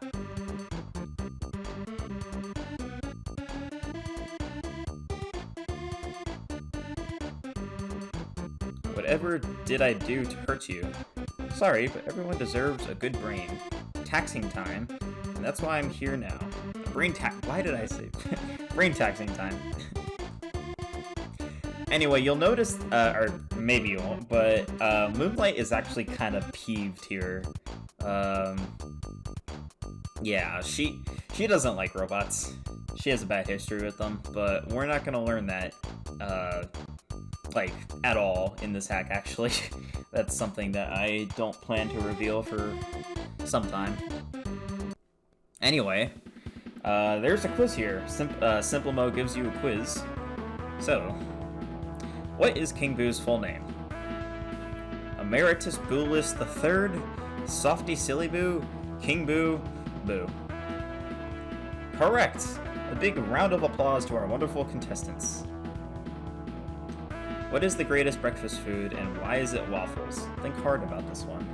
Whatever did I do to hurt you? Sorry, but everyone deserves a good brain. Taxing time, and that's why I'm here now. Why did I say brain taxing time? Anyway, you'll notice, or maybe you won't, but Moonlight is actually kind of peeved here. Yeah, she doesn't like robots. She has a bad history with them, but we're not gonna learn that, like, at all in this hack, actually. That's something that I don't plan to reveal for some time. Anyway, there's a quiz here. Simplemo gives you a quiz. So, what is King Boo's full name? Emeritus Boolist III, Softy Silly Boo, King Boo, Boo. Correct! A big round of applause to our wonderful contestants. What is the greatest breakfast food, and why is it waffles? Think hard about this one.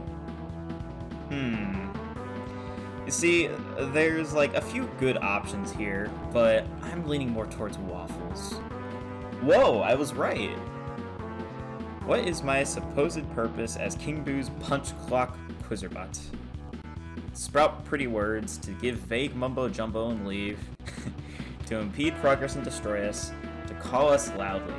You see, there's like a few good options here, but I'm leaning more towards waffles. Whoa, I was right! What is my supposed purpose as King Boo's Punch Clock Quizerbot? Sprout pretty words, to give vague mumbo-jumbo and leave, to impede progress and destroy us, to call us loudly.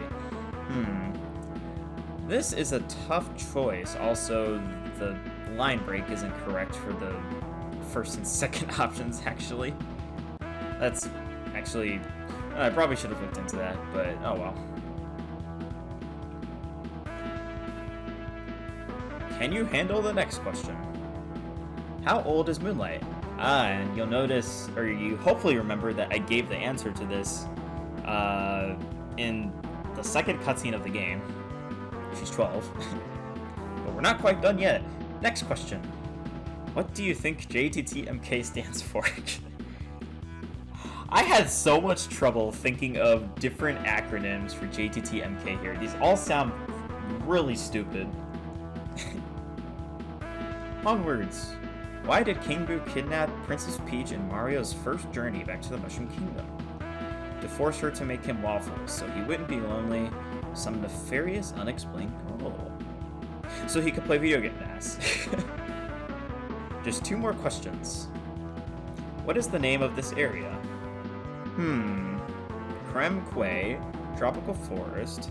This is a tough choice. Also, the line break isn't correct for the first and second options, actually. That's actually... I probably should have looked into that, but oh well. Can you handle the next question? How old is Moonlight? And you'll notice, or you hopefully remember, that I gave the answer to this in the second cutscene of the game. She's 12. But we're not quite done yet. Next question. What do you think JTTMK stands for? I had so much trouble thinking of different acronyms for JTTMK here. These all sound really stupid. Onwards! Why did King Boo kidnap Princess Peach in Mario's first journey back to the Mushroom Kingdom? To force her to make him waffles so he wouldn't be lonely. Some nefarious, unexplained goal. So he could play video game NAS. Just 2 more questions. What is the name of this area? Creme Quay, Tropical Forest,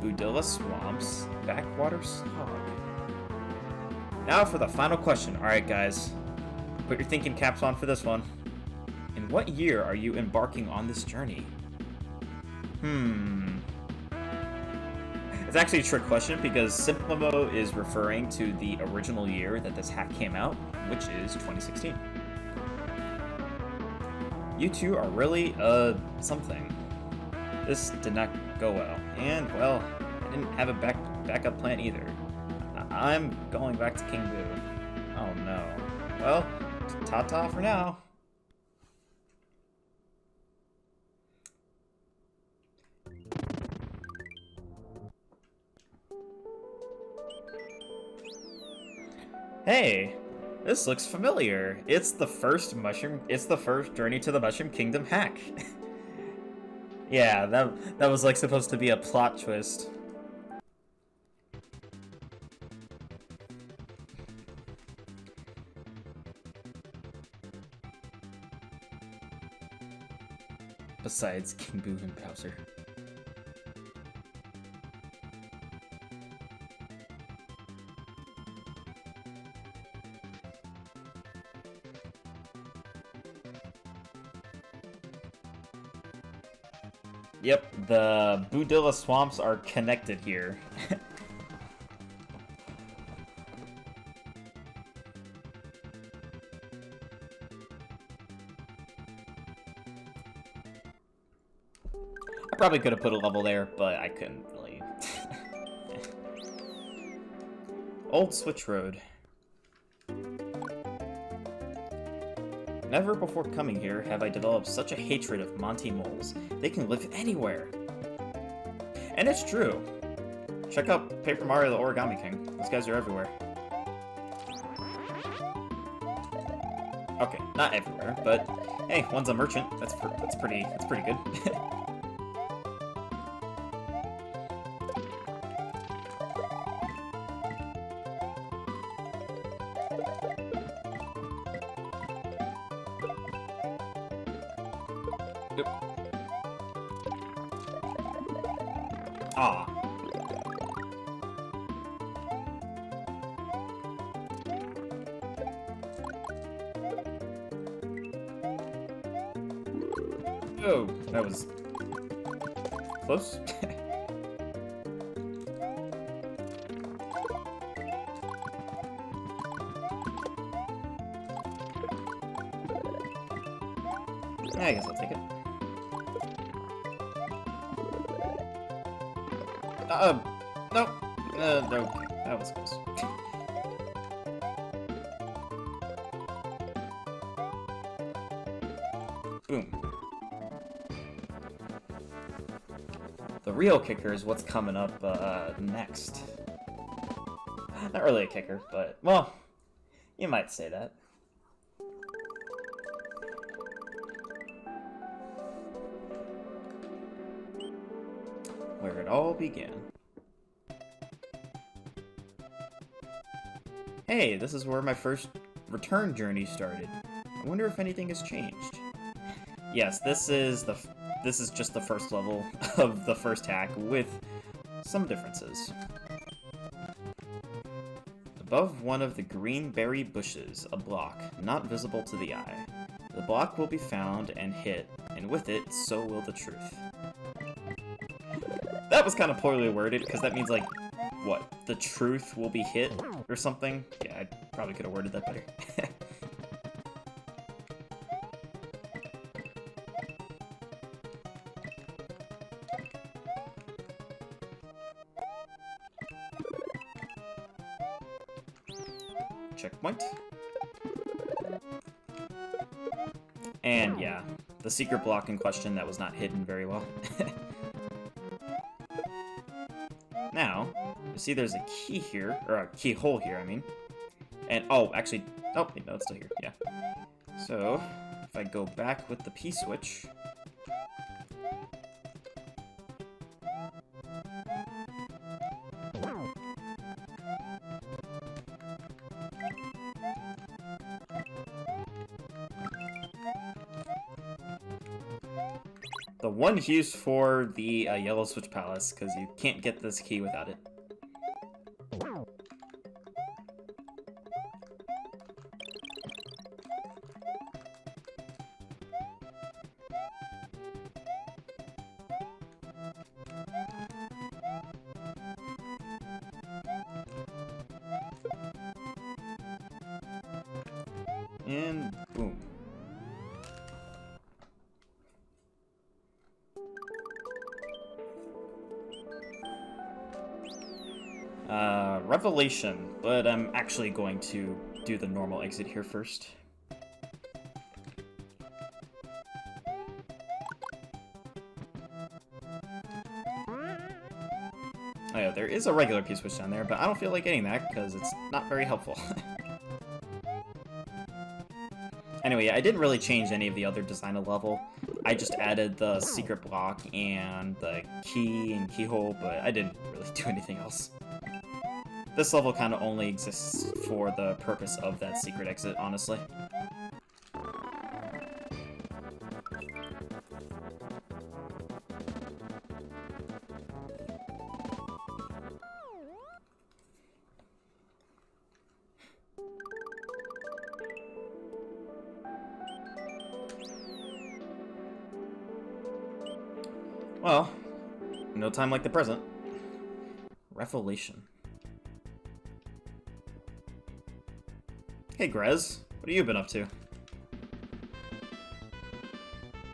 Budilla Swamps, Backwater Hog. Now for the final question. Alright guys, put your thinking caps on for this one. In what year are you embarking on this journey? It's actually a trick question because SMW is referring to the original year that this hack came out, which is 2016. You two are really, something. This did not go well, and, well, I didn't have a backup plan either. I'm going back to King Boo. Oh no. Well, ta-ta for now. Hey, this looks familiar. It's the first Journey to the Mushroom Kingdom hack. Yeah, that was like supposed to be a plot twist. Besides King Boo and Bowser. Yep, the Budilla Swamps are connected here. I probably could have put a level there, but I couldn't really. Old Switch Road. Never before coming here have I developed such a hatred of Monty moles. They can live anywhere. And it's true. Check out Paper Mario the Origami King. Those guys are everywhere. Okay, not everywhere, but hey, one's a merchant. That's pretty good. Ah. Oh, that was close. I guess I'll take it. No. No, that was close. Boom. The real kicker is what's coming up, next. Not really a kicker, but, well, you might say that. Where it all began. Hey, this is where my first return journey started. I wonder if anything has changed. Yes, this is just the first level of the first hack with some differences. Above one of the green berry bushes, a block, not visible to the eye. The block will be found and hit, and with it, so will the truth. That was kind of poorly worded, because that means, like, what? The truth will be hit, or something? Yeah, I probably could have worded that better. Checkpoint. And yeah, the secret block in question that was not hidden very well. Now, you see there's a key here, or a keyhole here, I mean. And, oh, actually, oh, no, it's still here, yeah. So, if I go back with the P-switch... The one use for the Yellow Switch Palace, because you can't get this key without it. And boom. Revelation, but I'm actually going to do the normal exit here first. Oh yeah, there is a regular P-switch down there, but I don't feel like getting that because it's not very helpful. Anyway, I didn't really change any of the other design of level. I just added the secret block and the key and keyhole, but I didn't really do anything else. This level kind of only exists for the purpose of that secret exit, honestly. Well, no time like the present. Revelation. Hey, Grez. What have you been up to?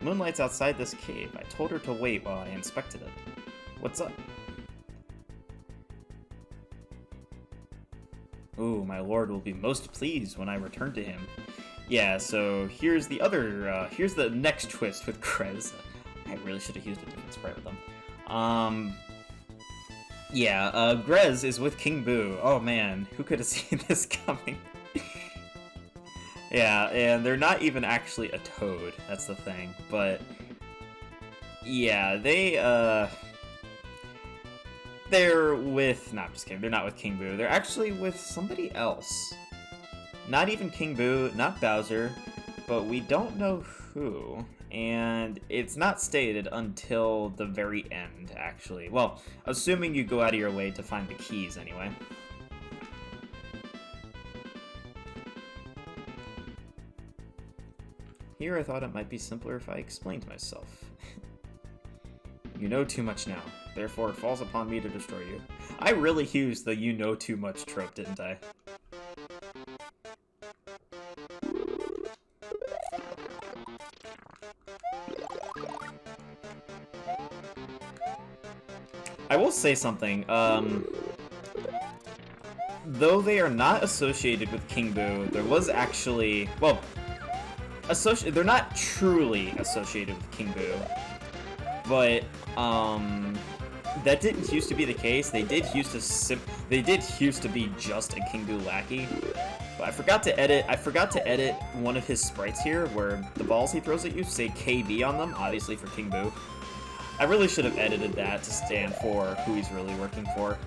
Moonlight's outside this cave. I told her to wait while I inspected it. What's up? Ooh, my lord will be most pleased when I return to him. Yeah, so here's the other, here's the next twist with Grez. I really should have used a different sprite with them. Grez is with King Boo. Oh man, who could have seen this coming? Yeah, and they're not even actually a toad, that's the thing, but... Yeah, they're with... No, I'm just kidding, they're not with King Boo. They're actually with somebody else. Not even King Boo, not Bowser, but we don't know who. And it's not stated until the very end, actually. Well, assuming you go out of your way to find the keys, anyway. Here I thought it might be simpler if I explained myself. You know too much now, therefore it falls upon me to destroy you. I really used the you know too much trope, didn't I? I will say something, though they are not associated with King Boo, there was actually, well, they're not truly associated with King Boo, but, that didn't used to be the case. They did used to be just a King Boo lackey, but I forgot to edit one of his sprites here, where the balls he throws at you say KB on them, obviously for King Boo. I really should have edited that to stand for who he's really working for,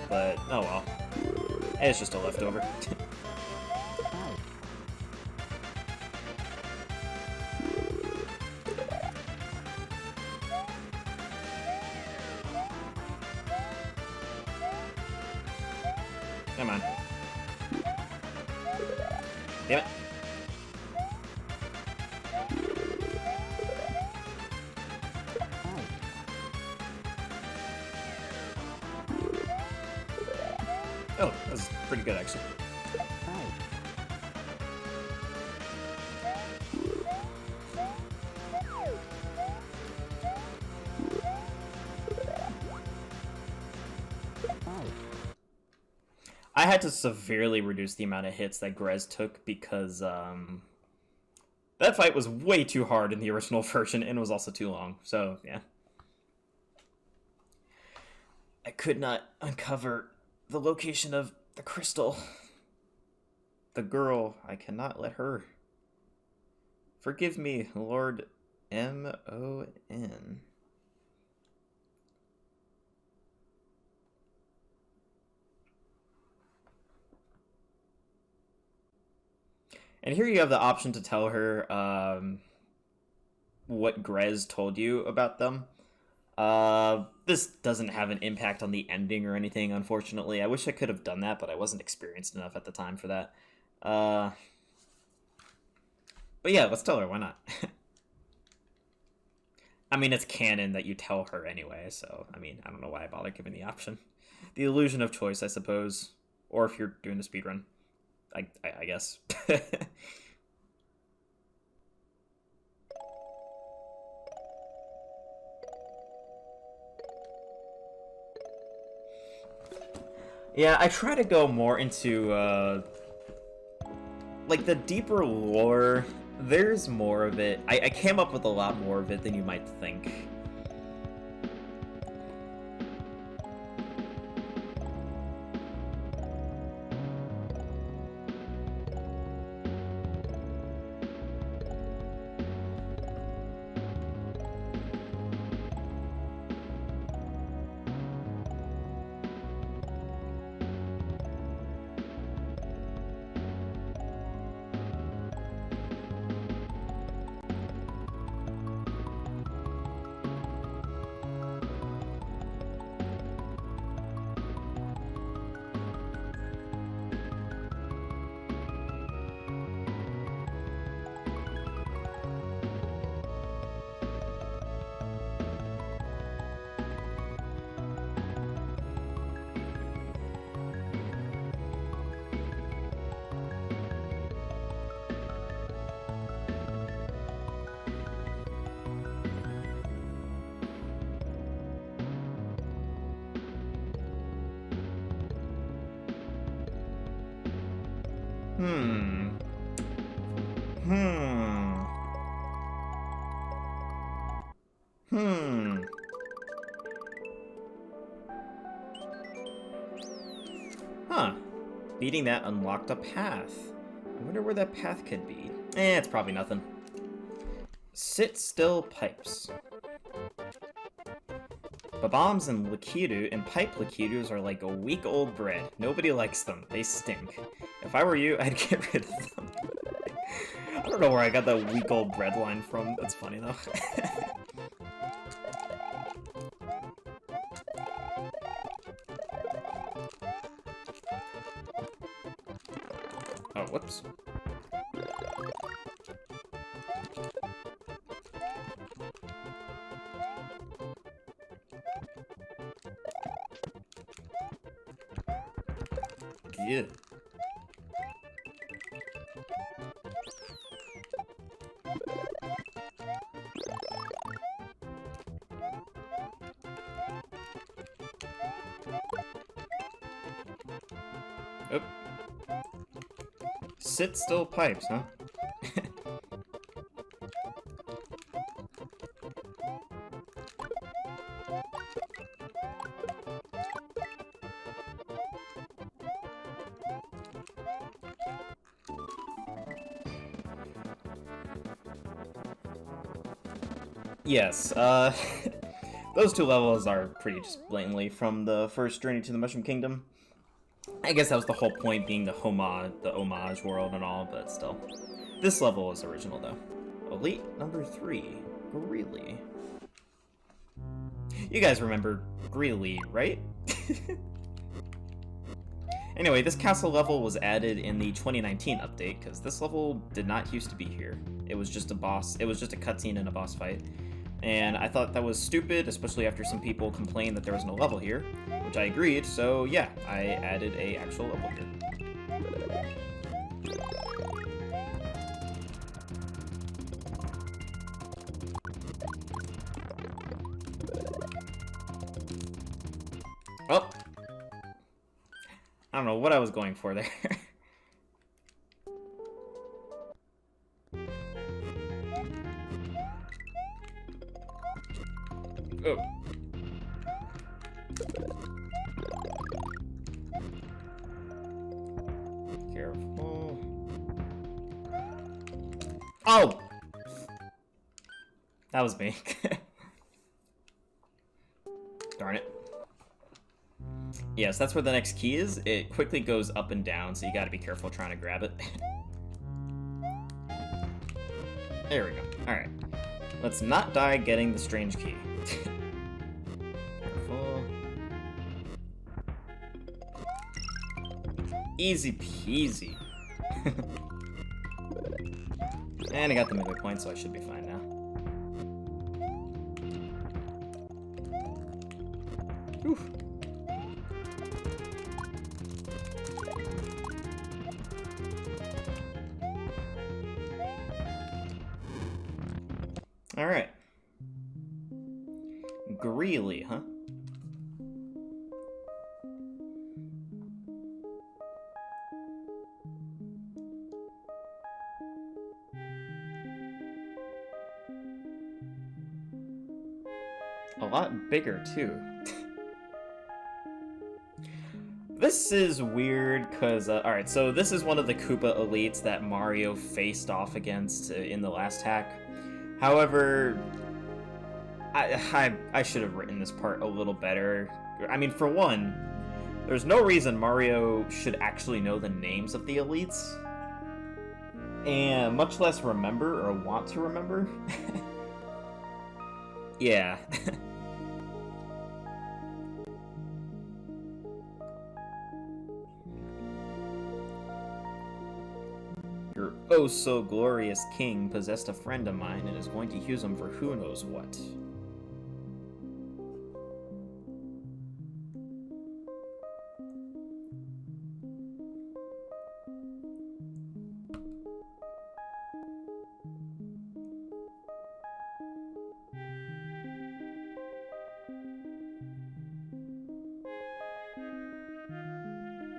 but oh well. It's just a leftover. Come on. Damn it. Oh, that was pretty good, actually. I had to severely reduce the amount of hits that Grez took because, that fight was way too hard in the original version and was also too long, so, yeah. I could not uncover the location of the crystal. The girl, I cannot let her. Forgive me, Lord M-O-N. And here you have the option to tell her what Grez told you about them. This doesn't have an impact on the ending or anything, unfortunately. I wish I could have done that, but I wasn't experienced enough at the time for that. But yeah, let's tell her, why not? I mean, it's canon that you tell her anyway, so, I mean, I don't know why I bother giving the option. The illusion of choice, I suppose. Or if you're doing the speedrun. I guess. Yeah, I try to go more into, like, the deeper lore. There's more of it. I came up with a lot more of it than you might think. Hmm. Hmm. Hmm. Huh. Beating that unlocked a path. I wonder where that path could be. It's probably nothing. Sit still pipes. Bombs and Lakitu and pipe Lakitus are like a week-old bread. Nobody likes them. They stink. If I were you, I'd get rid of them. I don't know where I got that week-old bread line from. That's funny, though. Oh, whoops. Yeah. Oh. Sit still pipes, huh? Yes, those two levels are pretty just blatantly from the first Journey to the Mushroom Kingdom. I guess that was the whole point, being the homage world and all, but still. This level is original, though. Elite number 3, Greeley. You guys remember Greeley, right? Anyway, this castle level was added in the 2019 update, because this level did not used to be here. It was just a cutscene and a boss fight. And I thought that was stupid, especially after some people complained that there was no level here, which I agreed, so yeah, I added a actual level here. Oh! I don't know what I was going for there. Oh. Careful. Oh! That was me. Darn it. Yes, that's where the next key is. It quickly goes up and down, so you gotta be careful trying to grab it. There we go. Alright. Let's not die getting the strange key. Careful. Easy peasy. And I got the midway point, so I should be fine now. Oof. Alright. Greeley, huh? A lot bigger, too. This is weird, because, alright, so this is one of the Koopa elites that Mario faced off against in the last hack. However, I should have written this part a little better. I mean, for one, there's no reason Mario should actually know the names of the elites, and much less remember or want to remember. Yeah. Your oh-so-glorious king possessed a friend of mine and is going to use him for who knows what.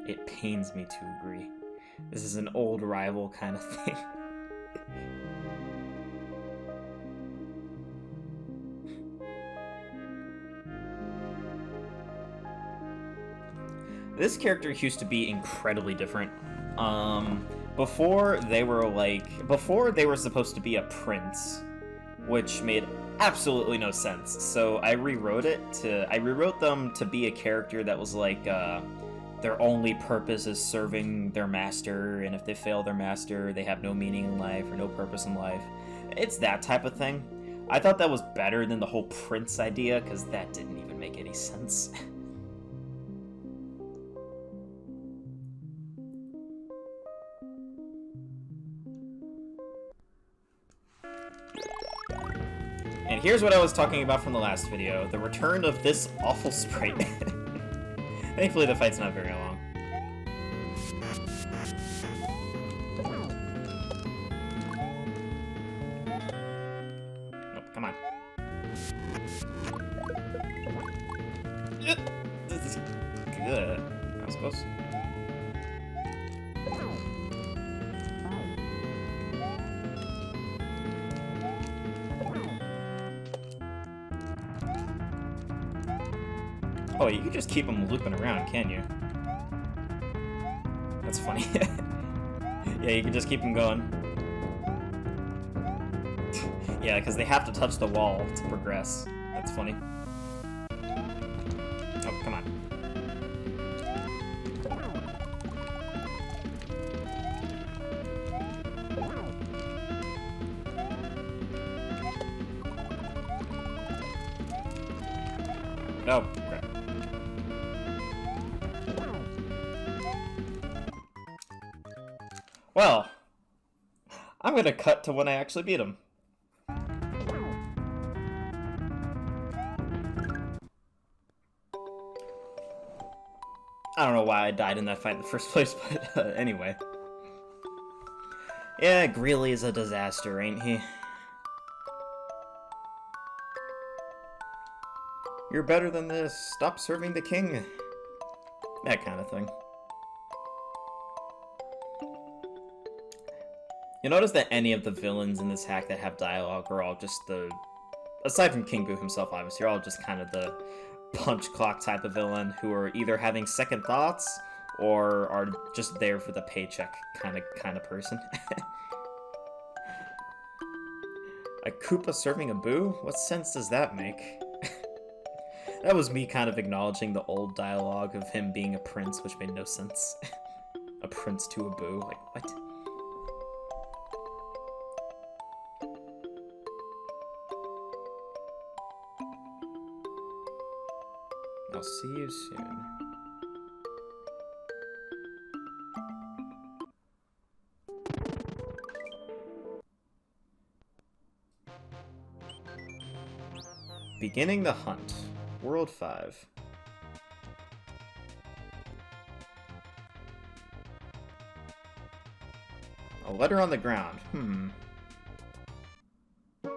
It pains me to agree. This is an old rival kind of thing. This character used to be incredibly different. Before they were supposed to be a prince, which made absolutely no sense. So I rewrote them to be a character that was like, their only purpose is serving their master, and if they fail their master, they have no meaning in life or no purpose in life. It's that type of thing. I thought that was better than the whole prince idea, because that didn't even make any sense. And here's what I was talking about from the last video, the return of this awful sprite. Thankfully, the fight's not very long. Nope, come on. This is good, I suppose. Oh, you can just keep them looping around, can you? That's funny. Yeah, you can just keep them going. Yeah, because they have to touch the wall to progress. That's funny. Oh, come on. Oh, crap. Well, I'm gonna cut to when I actually beat him. I don't know why I died in that fight in the first place, but anyway. Yeah, Greeley's a disaster, ain't he? You're better than this. Stop serving the king. That kind of thing. You notice that any of the villains in this hack that have dialogue are all just the... Aside from King Boo himself, obviously, are all just kind of the punch clock type of villain who are either having second thoughts or are just there for the paycheck kind of person. A Koopa serving a Boo? What sense does that make? That was me kind of acknowledging the old dialogue of him being a prince, which made no sense. A prince to a Boo? Like, what? I'll see you soon. Beginning the hunt. World 5. A letter on the ground. The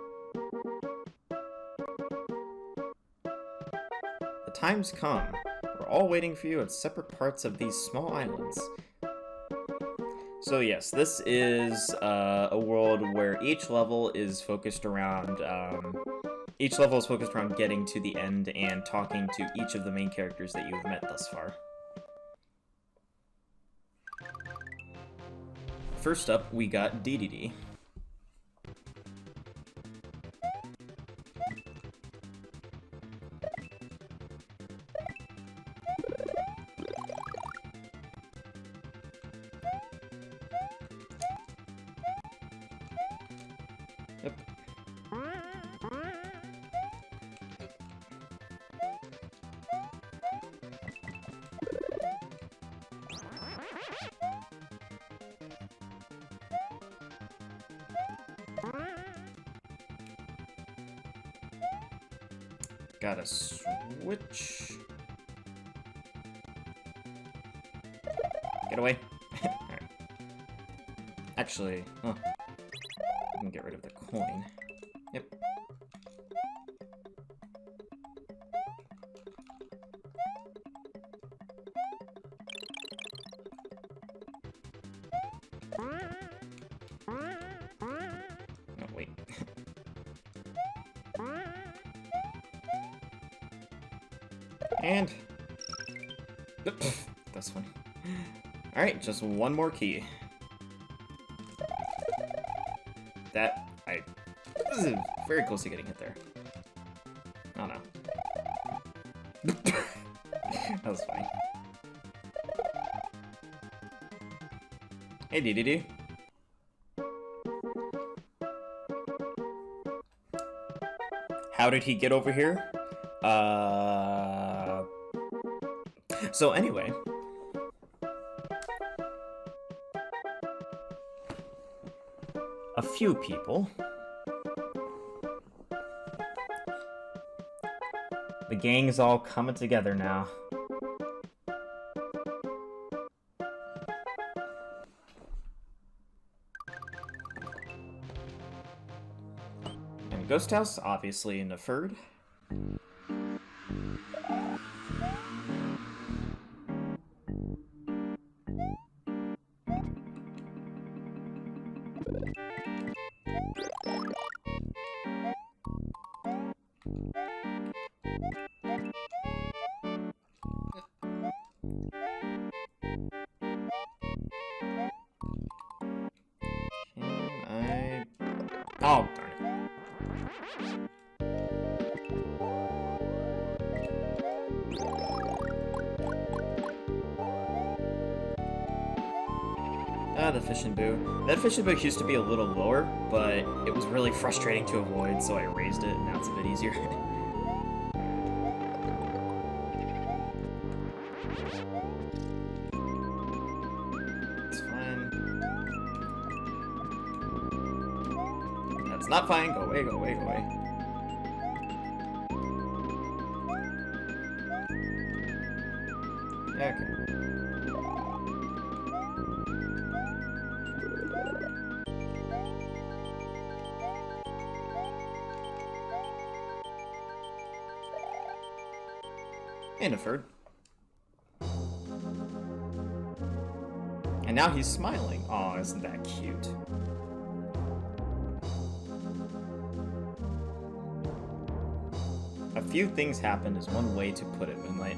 time's come. We're all waiting for you at separate parts of these small islands. So yes, this is a world where each level is focused around getting to the end and talking to each of the main characters that you've met thus far. First up, we got DDD. Yep. Gotta switch. Get away. Alright. Actually, I can get rid of the coin. Yep. Oh, wait. And this one. Alright, just one more key. This is very close to getting hit there. Oh no. That was funny. Hey, DDD. How did he get over here? So anyway. A few people. The gang is all coming together now. And Ghost House, obviously in the Ferd. Oh, darn it. Ah, the Fish and Boo. That Fish and Boo used to be a little lower, but it was really frustrating to avoid, so I raised it, and now it's a bit easier. It's fine. That's not fine. Go away, go away, go away. Okay. Inniford. And now he's smiling. Aw, isn't that cute? A few things happened is one way to put it, Moonlight.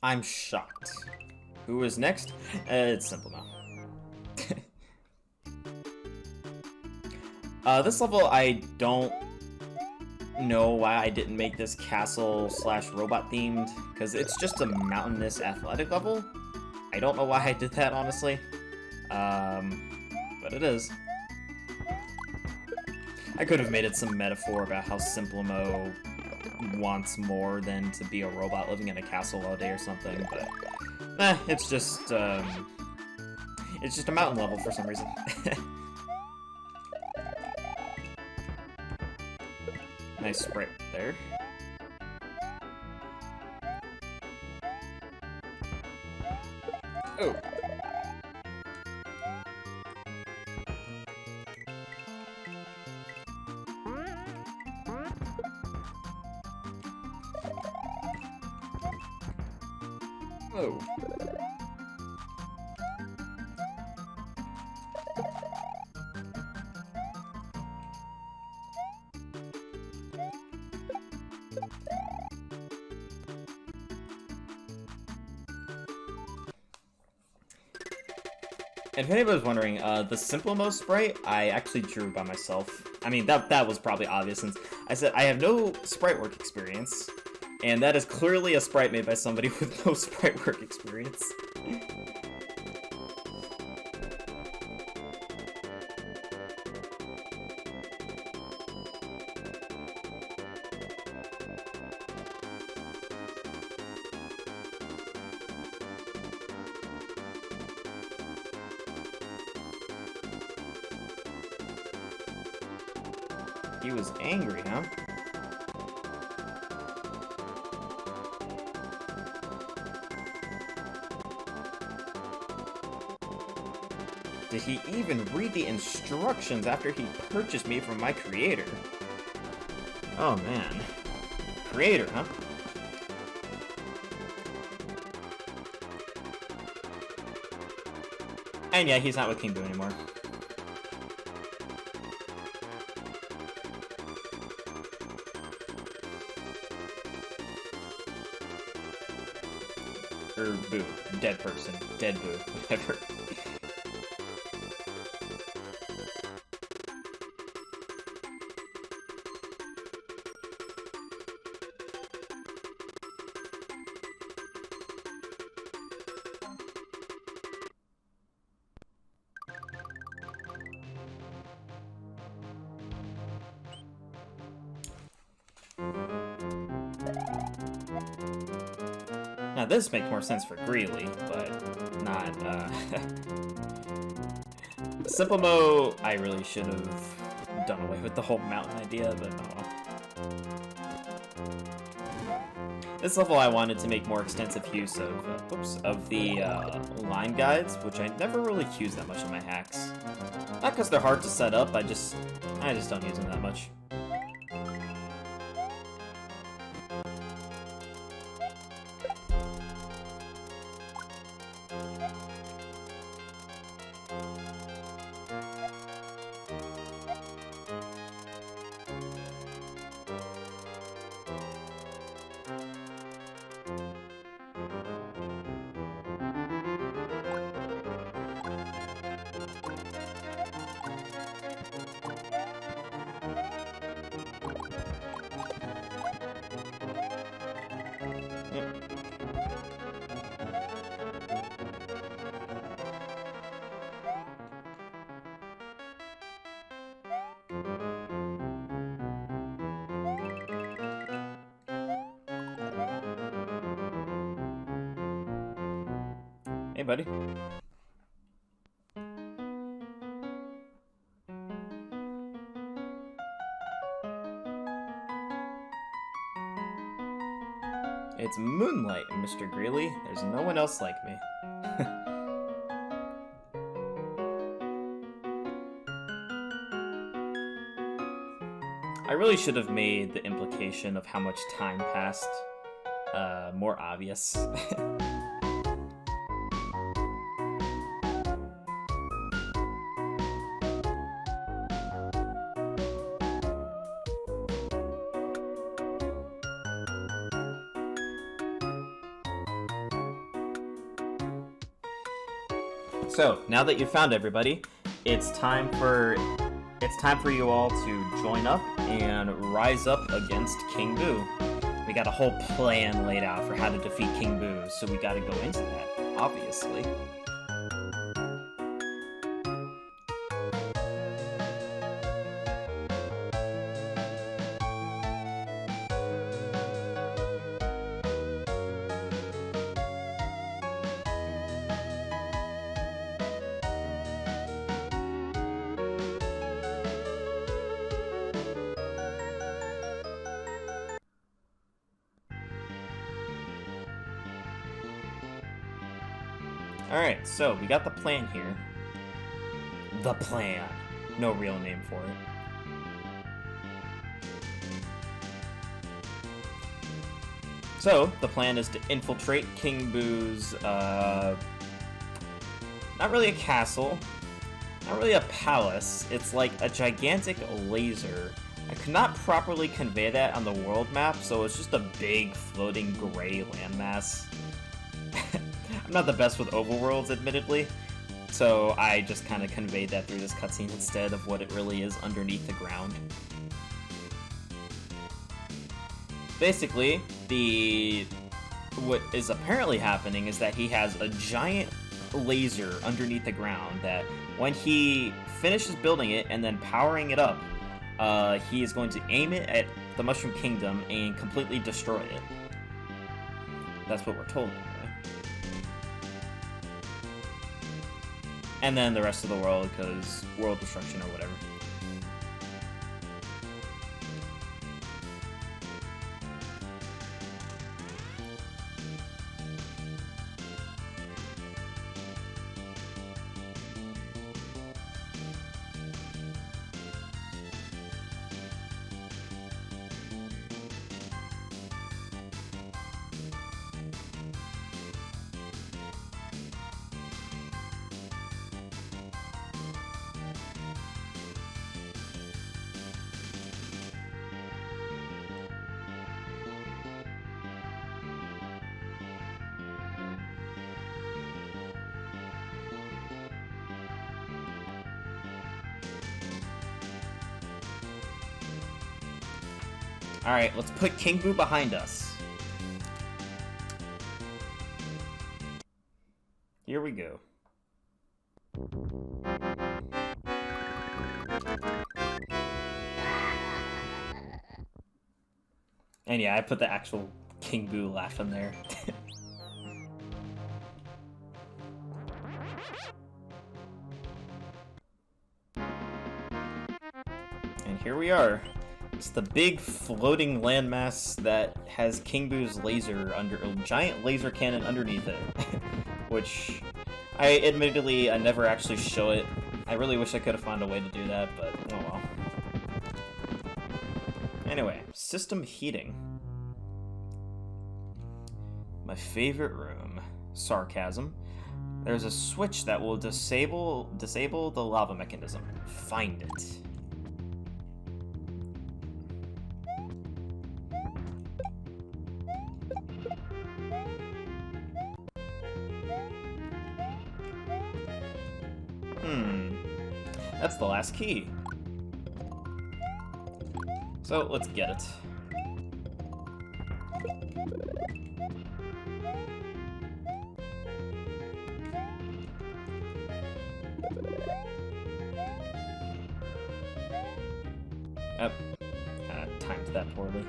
I'm shocked. Who is next? It's simple now. This level, I don't know why I didn't make this castle slash robot themed, because it's just a mountainous athletic level. I don't know why I did that, honestly. But it is. I could have made it some metaphor about how Simplemo wants more than to be a robot living in a castle all day or something, but it's just a mountain level for some reason. Nice sprite there. Oh. Oh. And if anybody's wondering, the Simplemo sprite I actually drew by myself. I mean, that was probably obvious since I said I have no sprite work experience, and that is clearly a sprite made by somebody with no sprite work experience. He was angry, huh? Did he even read the instructions after he purchased me from my creator? Oh man. Creator, huh? And yeah, he's not with King Boo anymore. Or Boo. Dead person. Dead Boo. Whatever. Now this makes more sense for Greeley, but not, Simplemo, I really should have done away with the whole mountain idea, but oh well. This level I wanted to make more extensive use of the line guides, which I never really use that much in my hacks. Not because they're hard to set up, I just don't use them that much. Hey, buddy. It's Moonlight, Mr. Greeley. There's no one else like me. I really should have made the implication of how much time passed more obvious. So, now that you've found everybody, it's time for you all to join up and rise up against King Boo. We got a whole plan laid out for how to defeat King Boo, so we gotta go into that, obviously. Alright, so we got the plan here. The plan. No real name for it. So, the plan is to infiltrate King Boo's, not really a castle, not really a palace, it's like a gigantic laser. I could not properly convey that on the world map, so it's just a big floating gray landmass. I'm not the best with overworlds, admittedly, so I just kind of conveyed that through this cutscene instead of what it really is underneath the ground. Basically, what is apparently happening is that he has a giant laser underneath the ground that when he finishes building it and then powering it up, he is going to aim it at the Mushroom Kingdom and completely destroy it. That's what we're told anyway. And then the rest of the world, because world destruction or whatever. Alright, let's put King Boo behind us. Here we go. And yeah, I put the actual King Boo laugh in there. And here we are. It's the big floating landmass that has King Boo's laser giant laser cannon underneath it. Which, I never actually show it. I really wish I could have found a way to do that, but oh well. Anyway, system heating. My favorite room. Sarcasm. There's a switch that will disable the lava mechanism. Find it. That's the last key. So, let's get it. Oh, timed that poorly.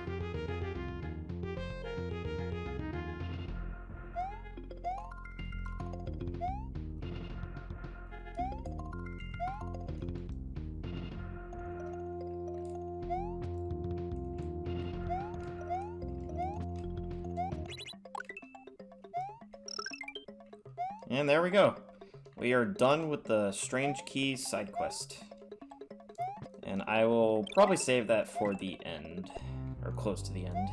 And there we go. We are done with the Strange Key side quest. And I will probably save that for the end, or close to the end.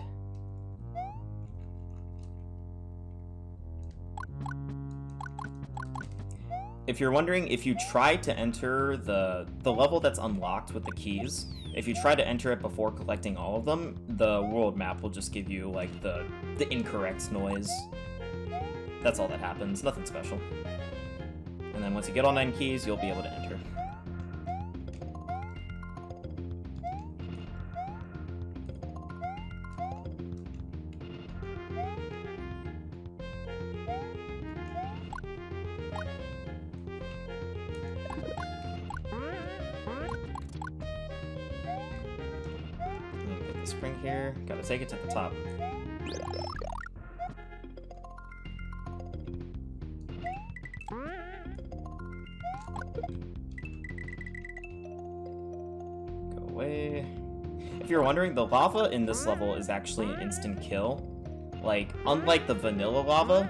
If you're wondering, if you try to enter the level that's unlocked with the keys, if you try to enter it before collecting all of them, the world map will just give you, like, the incorrect noise. That's all that happens, nothing special. And then once you get all 9 keys, you'll be able to enter. Get the spring here. Gotta take it to the top. If you're wondering, the lava in this level is actually an instant kill. Like, unlike the vanilla lava,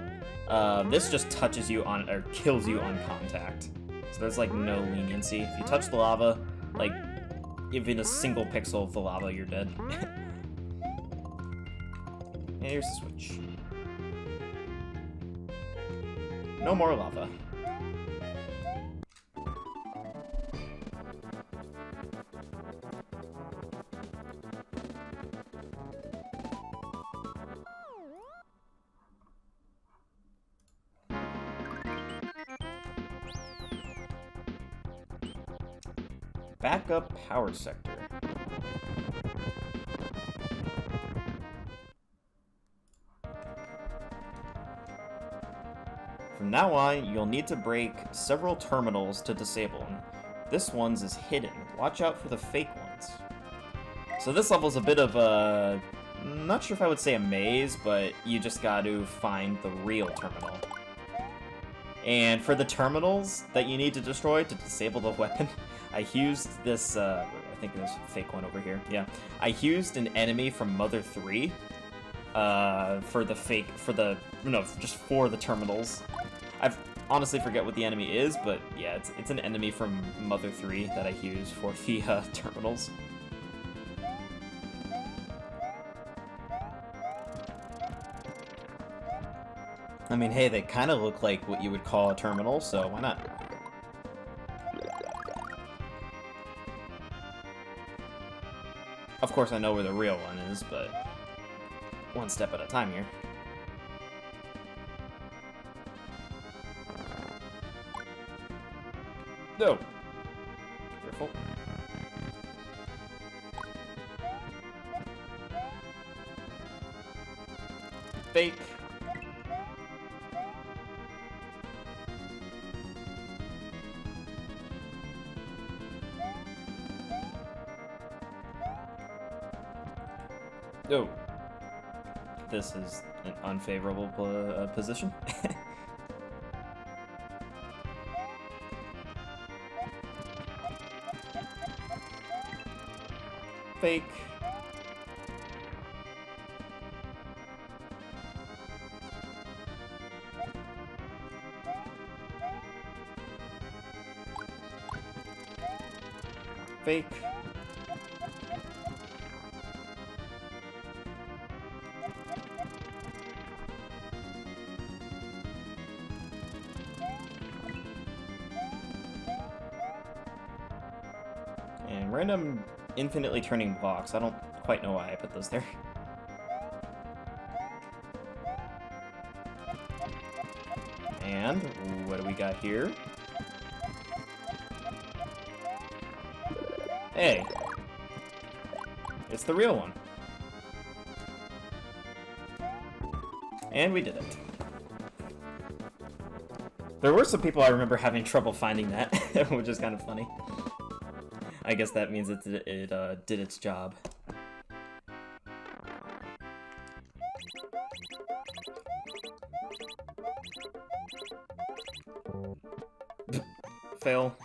this just touches you on, or kills you on contact. So there's like no leniency. If you touch the lava, like, even a single pixel of the lava, you're dead. And here's the switch. No more lava. Backup power sector. From now on, you'll need to break several terminals to disable them. This one's is hidden. Watch out for the fake ones. So this level's a bit of a... not sure if I would say a maze, but you just got to find the real terminal. And for the terminals that you need to destroy to disable the weapon, I used this, I think there's a fake one over here, yeah. I used an enemy from Mother 3, for the terminals. I honestly forget what the enemy is, but yeah, it's an enemy from Mother 3 that I use for the, terminals. I mean, hey, they kind of look like what you would call a terminal, so why not? Of course, I know where the real one is, but one step at a time here. No! Careful. Fake. Oh. This is an unfavorable position. Fake. Fake. And random infinitely turning blocks. I don't quite know why I put those there. And what do we got here? Hey, it's the real one. And we did it. There were some people I remember having trouble finding that, which is kind of funny. I guess that means it did its job. Fail.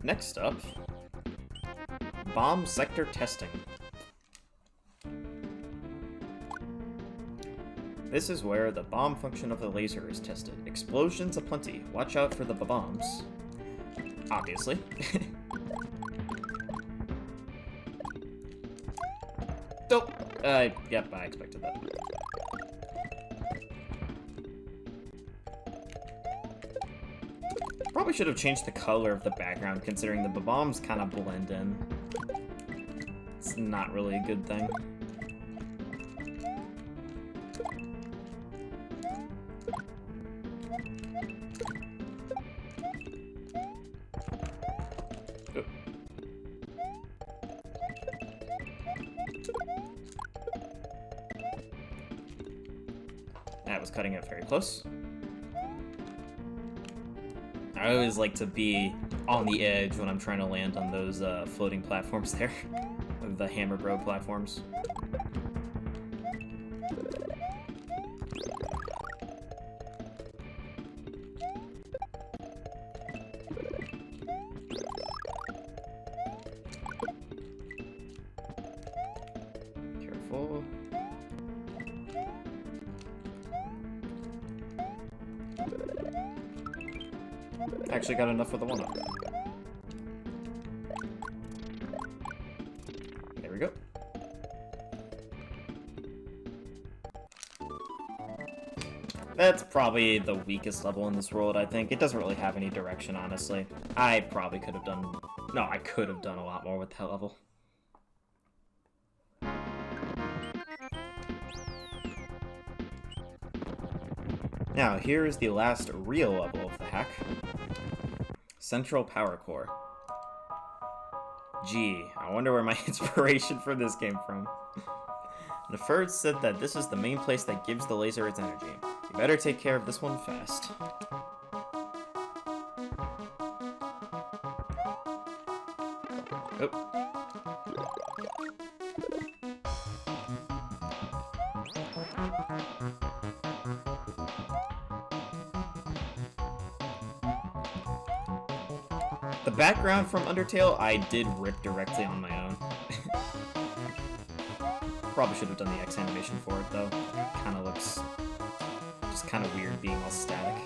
Next up, bomb sector testing. This is where the bomb function of the laser is tested. Explosions aplenty. Watch out for the bombs. Obviously. Oh, yep, I expected that. Probably should have changed the color of the background, considering the bombs kind of blend in. It's not really a good thing. Oh. That was cutting it very close. I always like to be on the edge when I'm trying to land on those floating platforms there. The Hammer Bro platforms. Careful. Actually got enough for the one-up. There we go. That's probably the weakest level in this world, I think. It doesn't really have any direction, honestly. I probably could have done... No, I could have done a lot more with that level. Now, here is the last real level of the hack. Central Power Core. Gee, I wonder where my inspiration for this came from. The Ferd said that this is the main place that gives the laser its energy. You better take care of this one fast. Oh. The background from Undertale, I did rip directly on my own. Probably should have done the X animation for it, though. Kinda looks just kinda weird being all static.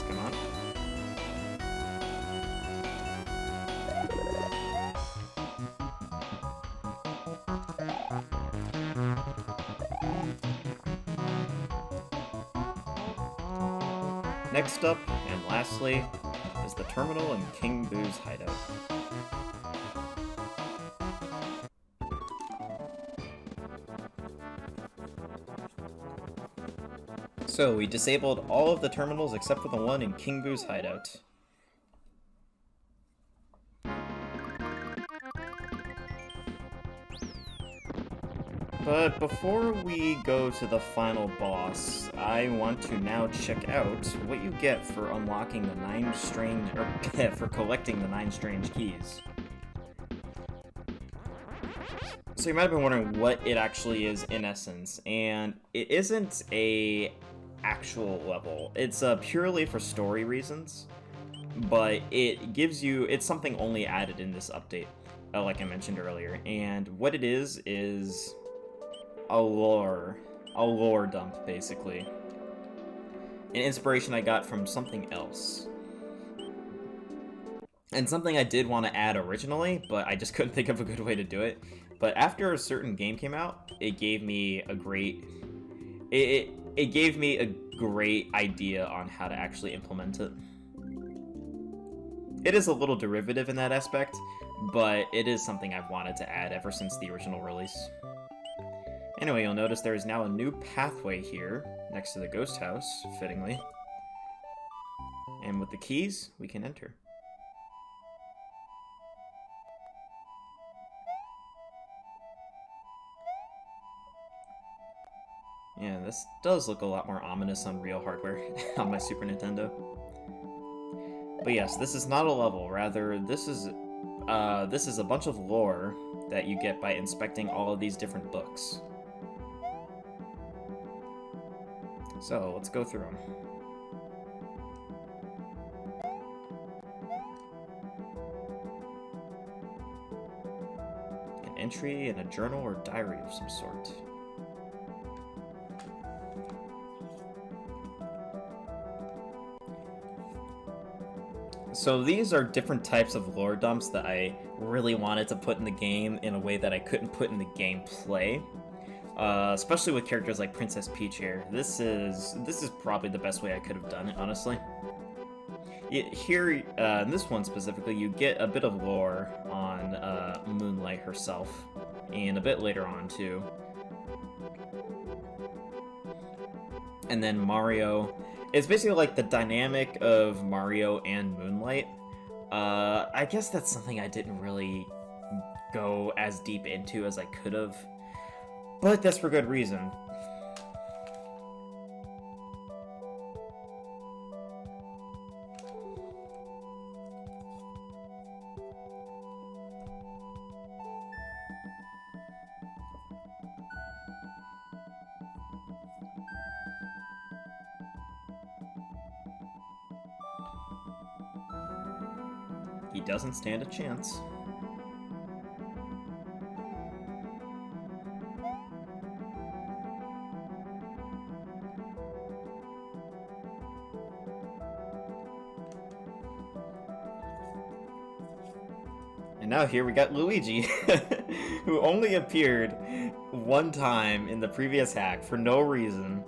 Come on. Next up, and lastly, is the terminal in King Boo's hideout. So, we disabled all of the terminals except for the one in King Boo's hideout. But before we go to the final boss, I want to now check out what you get for unlocking the 9 strange, or for collecting the 9 strange keys. So you might have been wondering what it actually is in essence, and it isn't a actual level. It's purely for story reasons, but it gives you, it's something only added in this update, like I mentioned earlier, and what it is a lore dump, basically. An inspiration I got from something else. And something I did want to add originally, but I just couldn't think of a good way to do it. But after a certain game came out, it gave me a great... It gave me a great idea on how to actually implement it. It is a little derivative in that aspect, but it is something I've wanted to add ever since the original release. Anyway, you'll notice there is now a new pathway here, next to the ghost house, fittingly. And with the keys, we can enter. Yeah, this does look a lot more ominous on real hardware on my Super Nintendo. But yes, this is not a level, rather this is a bunch of lore that you get by inspecting all of these different books. So, let's go through them. An entry in a journal or diary of some sort. So these are different types of lore dumps that I really wanted to put in the game in a way that I couldn't put in the gameplay. Especially with characters like Princess Peach here. This is probably the best way I could have done it, honestly. Here, in this one specifically, you get a bit of lore on Moonlight herself, and a bit later on too. And then Mario. It's basically like the dynamic of Mario and Moonlight. I guess that's something I didn't really go as deep into as I could have, but that's for good reason. He doesn't stand a chance. And now here we got Luigi, who only appeared one time in the previous hack for no reason.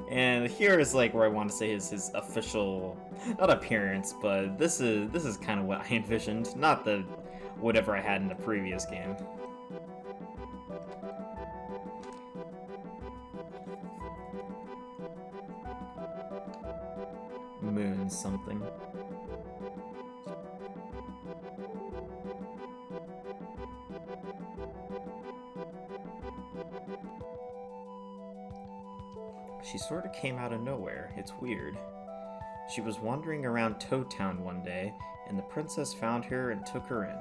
And here is like where I want to say his official, not appearance, but this is kind of what I envisioned, not the whatever I had in the previous game. Moon something. She sort of came out of nowhere. It's weird. She was wandering around Toad Town one day, and the princess found her and took her in.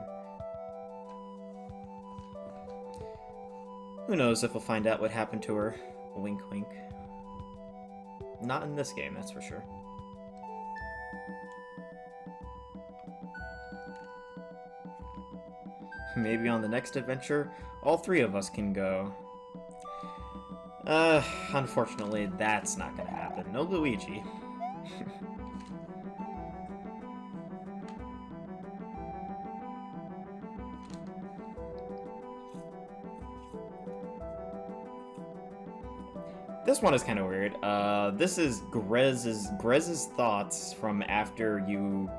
Who knows if we'll find out what happened to her. Wink, wink. Not in this game, that's for sure. Maybe on the next adventure, all three of us can go. Unfortunately, that's not gonna happen. No Luigi. This one is kind of weird. This is Grez's thoughts from after you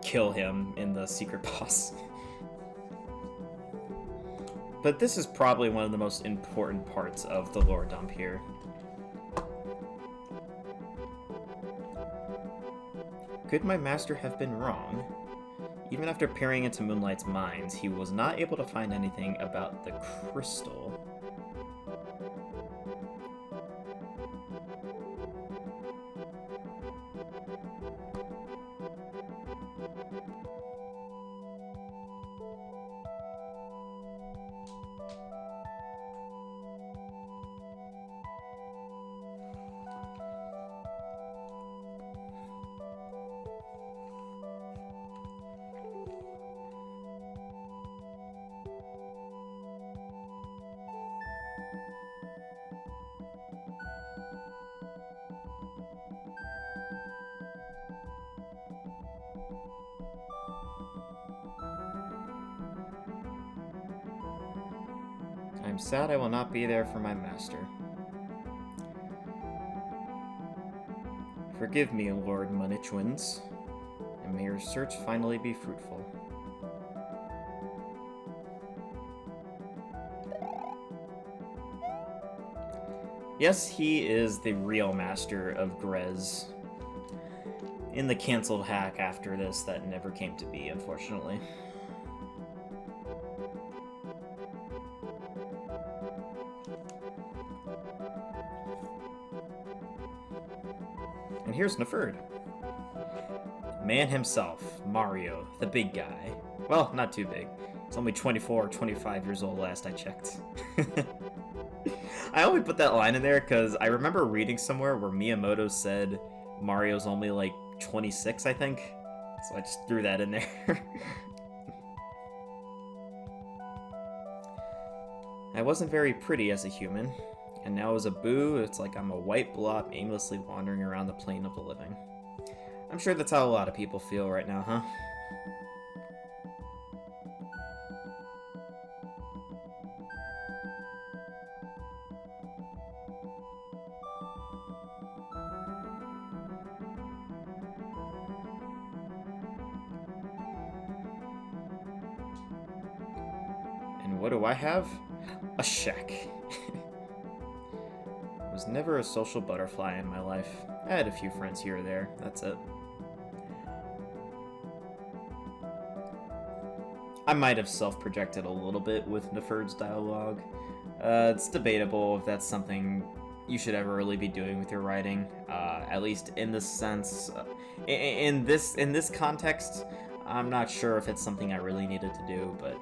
kill him in the secret boss. But this is probably one of the most important parts of the lore dump here. Could my master have been wrong? Even after peering into Moonlight's mind, he was not able to find anything about the crystal. I'm sad I will not be there for my master. Forgive me, Lord Munichwins, and may your search finally be fruitful. Yes, he is the real master of Grez. In the cancelled hack after this that never came to be, unfortunately. And here's Neferd. Man himself, Mario, the big guy. Well, not too big. He's only 24 or 25 years old last I checked. I only put that line in there because I remember reading somewhere where Miyamoto said Mario's only like 26, I think. So I just threw that in there. I wasn't very pretty as a human, and now as a boo, it's like I'm a white blob aimlessly wandering around the plane of the living. I'm sure that's how a lot of people feel right now, huh? And what do I have? A shack. I was never a social butterfly in my life. I had a few friends here or there, that's it. I might have self-projected a little bit with Nefert's dialogue. It's debatable if that's something you should ever really be doing with your writing. At least in this sense, in this context, I'm not sure if it's something I really needed to do, but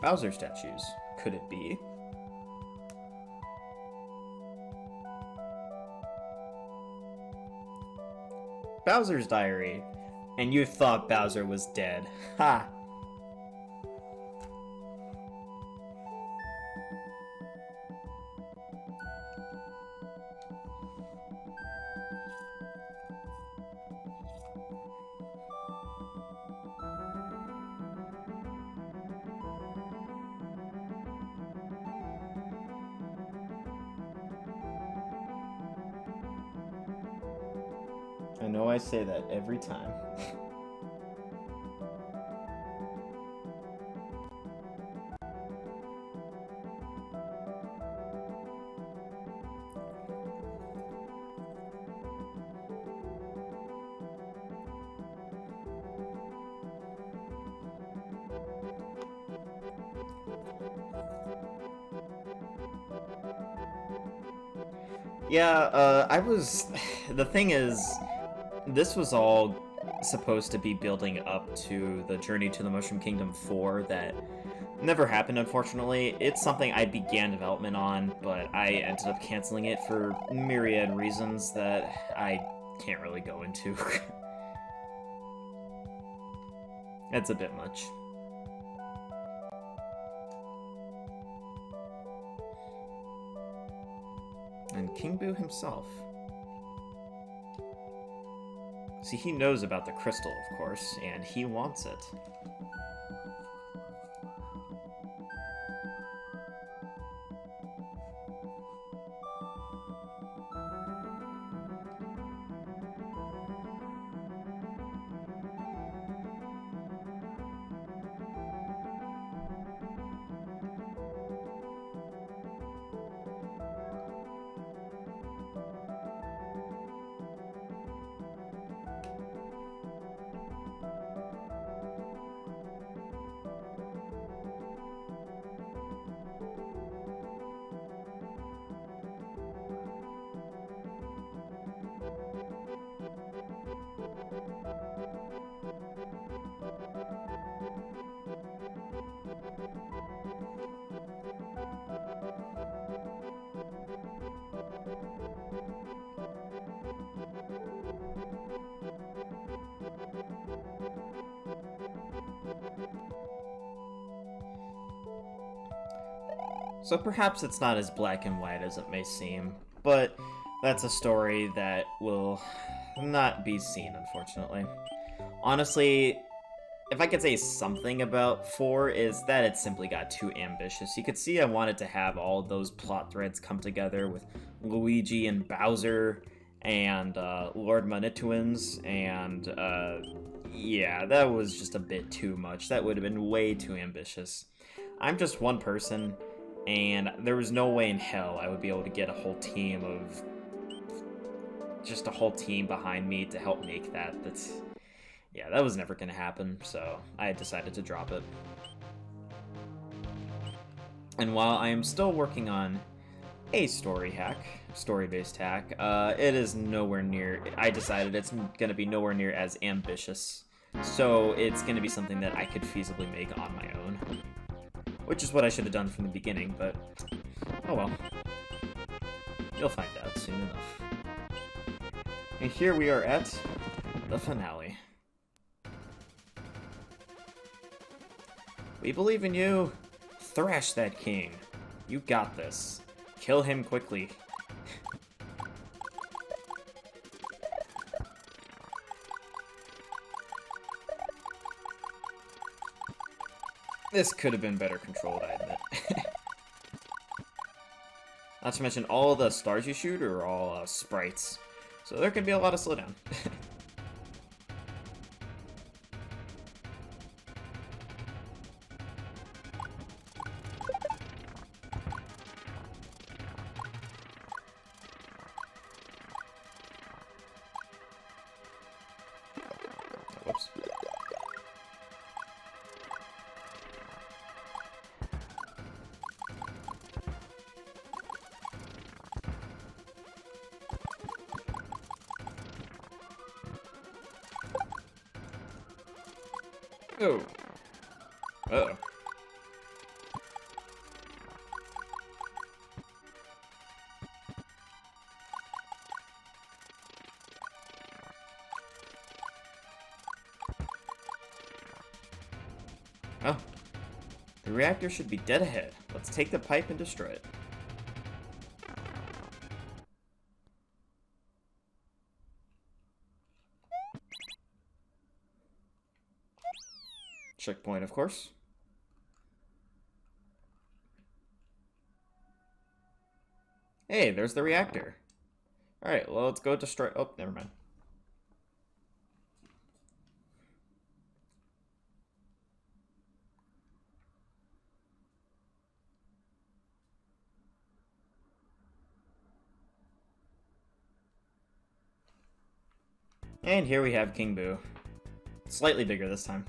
Bowser statues. Could it be? Bowser's diary. And you thought Bowser was dead. Ha! I know I say that every time. Yeah, I was... The thing is, this was all supposed to be building up to the Journey to the Mushroom Kingdom 4 that never happened, unfortunately. It's something I began development on, but I ended up canceling it for myriad reasons that I can't really go into. It's a bit much. And King Boo himself. See, he knows about the crystal, of course, and he wants it. So perhaps it's not as black and white as it may seem, but that's a story that will not be seen, unfortunately. Honestly, if I could say something about 4, is that it simply got too ambitious. You could see I wanted to have all those plot threads come together with Luigi and Bowser and Lord Manituans, and yeah, that was just a bit too much. That would have been way too ambitious. I'm just one person, and there was no way in hell I would be able to get a whole team of... just a whole team behind me to help make that. Yeah, that was never gonna happen, so I decided to drop it. And while I am still working on a story-based hack, it is nowhere near, I decided it's going to be nowhere near as ambitious. So it's going to be something that I could feasibly make on my own. Which is what I should have done from the beginning, but oh well. You'll find out soon enough. And here we are at the finale. We believe in you. Thrash that king. You got this. Kill him quickly. This could have been better controlled, I admit. Not to mention, all the stars you shoot are all sprites. So there could be a lot of slowdown. Whoops. Oh. Uh-oh. Oh. The reactor should be dead ahead. Let's take the pipe and destroy it. Checkpoint, of course. Hey, there's the reactor. Alright, well, let's go destroy... Oh, never mind. And here we have King Boo. Slightly bigger this time.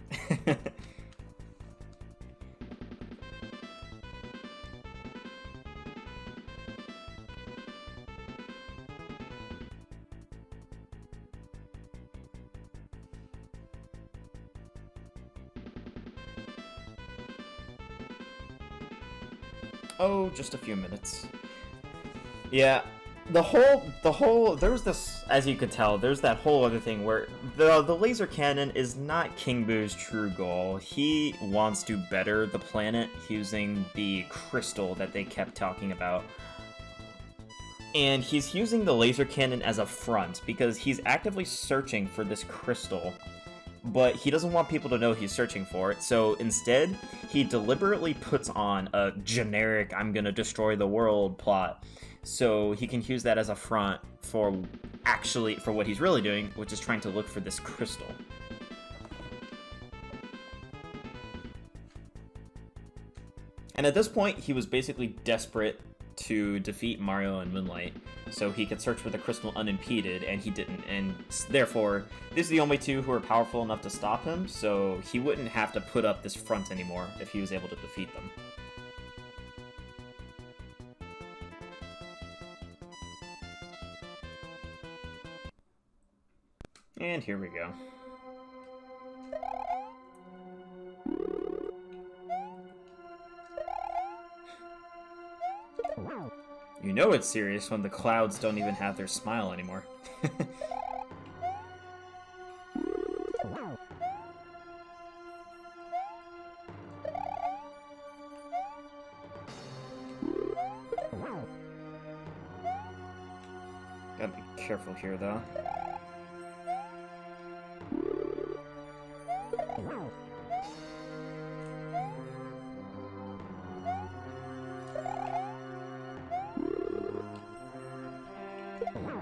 Oh, just a few minutes. Yeah, there's this, as you could tell, there's that whole other thing where the laser cannon is not King Boo's true goal. He wants to better the planet using the crystal that they kept talking about. And he's using the laser cannon as a front because he's actively searching for this crystal. But he doesn't want people to know he's searching for it, so instead, he deliberately puts on a generic I'm gonna destroy the world plot, so he can use that as a front for what he's really doing, which is trying to look for this crystal. And at this point, he was basically desperate to defeat Mario and Moonlight, so he could search for the crystal unimpeded, and he didn't, and therefore, these are the only two who are powerful enough to stop him, so he wouldn't have to put up this front anymore if he was able to defeat them. And here we go. You know it's serious when the clouds don't even have their smile anymore. Gotta be careful here, though.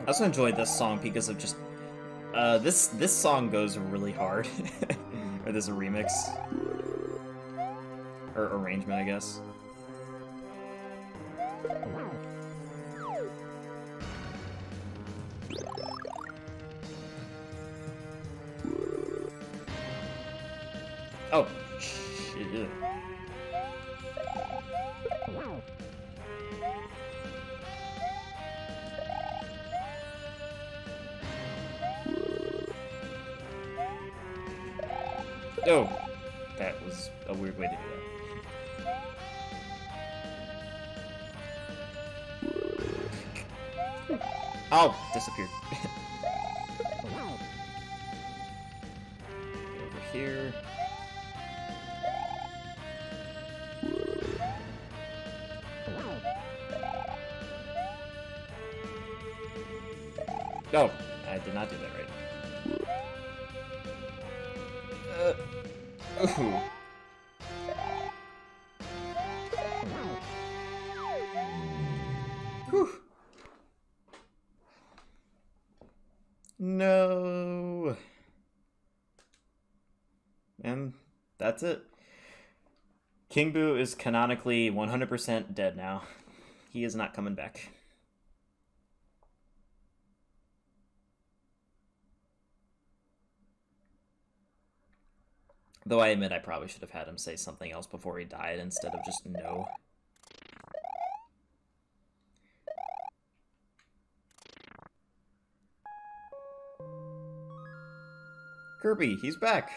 I also enjoyed this song because of just this song goes really hard. Or this remix or arrangement, I guess. Oh shit. Oh, that was a weird way to do that. Oh, disappeared. Over here. No, I did not do that right. Ooh. Whew. No. And that's it. King Boo is canonically 100% dead now. He is not coming back. Though I admit I probably should have had him say something else before he died instead of just no. Kirby, he's back!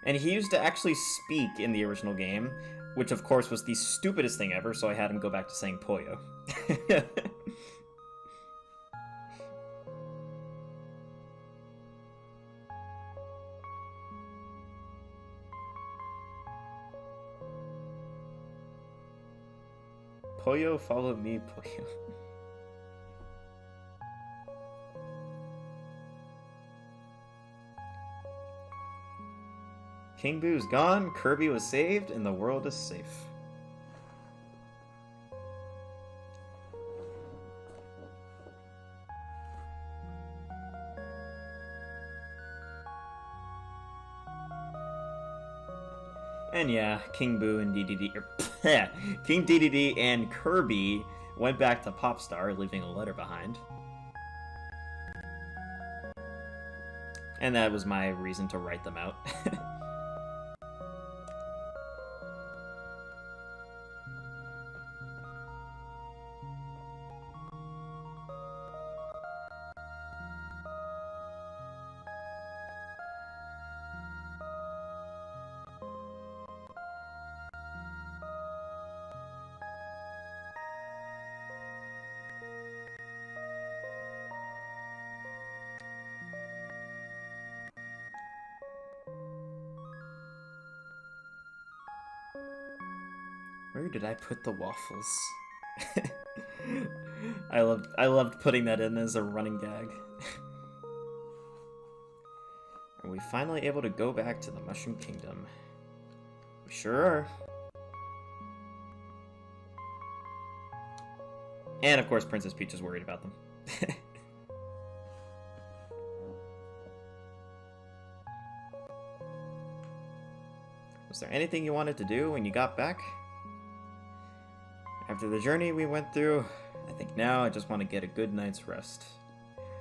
And he used to actually speak in the original game, which of course was the stupidest thing ever, so I had him go back to saying Poyo. Poyo, follow me, Poyo. King Boo's gone, Kirby was saved, and the world is safe. And yeah, King Boo and DDD, King DDD and Kirby went back to Popstar, leaving a letter behind. And that was my reason to write them out. Where did I put the waffles? I loved putting that in as a running gag. Are we finally able to go back to the Mushroom Kingdom? We sure are. And of course Princess Peach is worried about them. Was there anything you wanted to do when you got back? After the journey we went through, I think now I just want to get a good night's rest.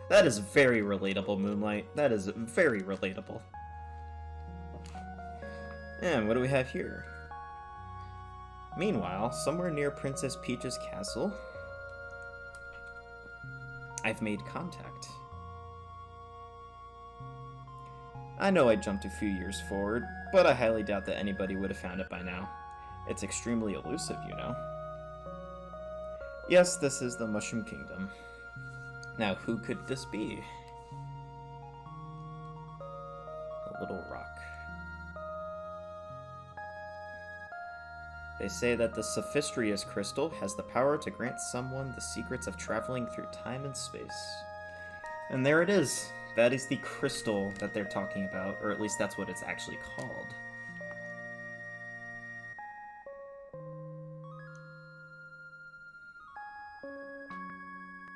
That is very relatable, Moonlight. That is very relatable. And what do we have here? Meanwhile, somewhere near Princess Peach's castle, I've made contact. I know I jumped a few years forward, but I highly doubt that anybody would have found it by now. It's extremely elusive, you know. Yes, this is the Mushroom Kingdom. Now, who could this be? A little rock. They say that the Sophistrius crystal has the power to grant someone the secrets of traveling through time and space. And there it is. That is the crystal that they're talking about, or at least that's what it's actually called.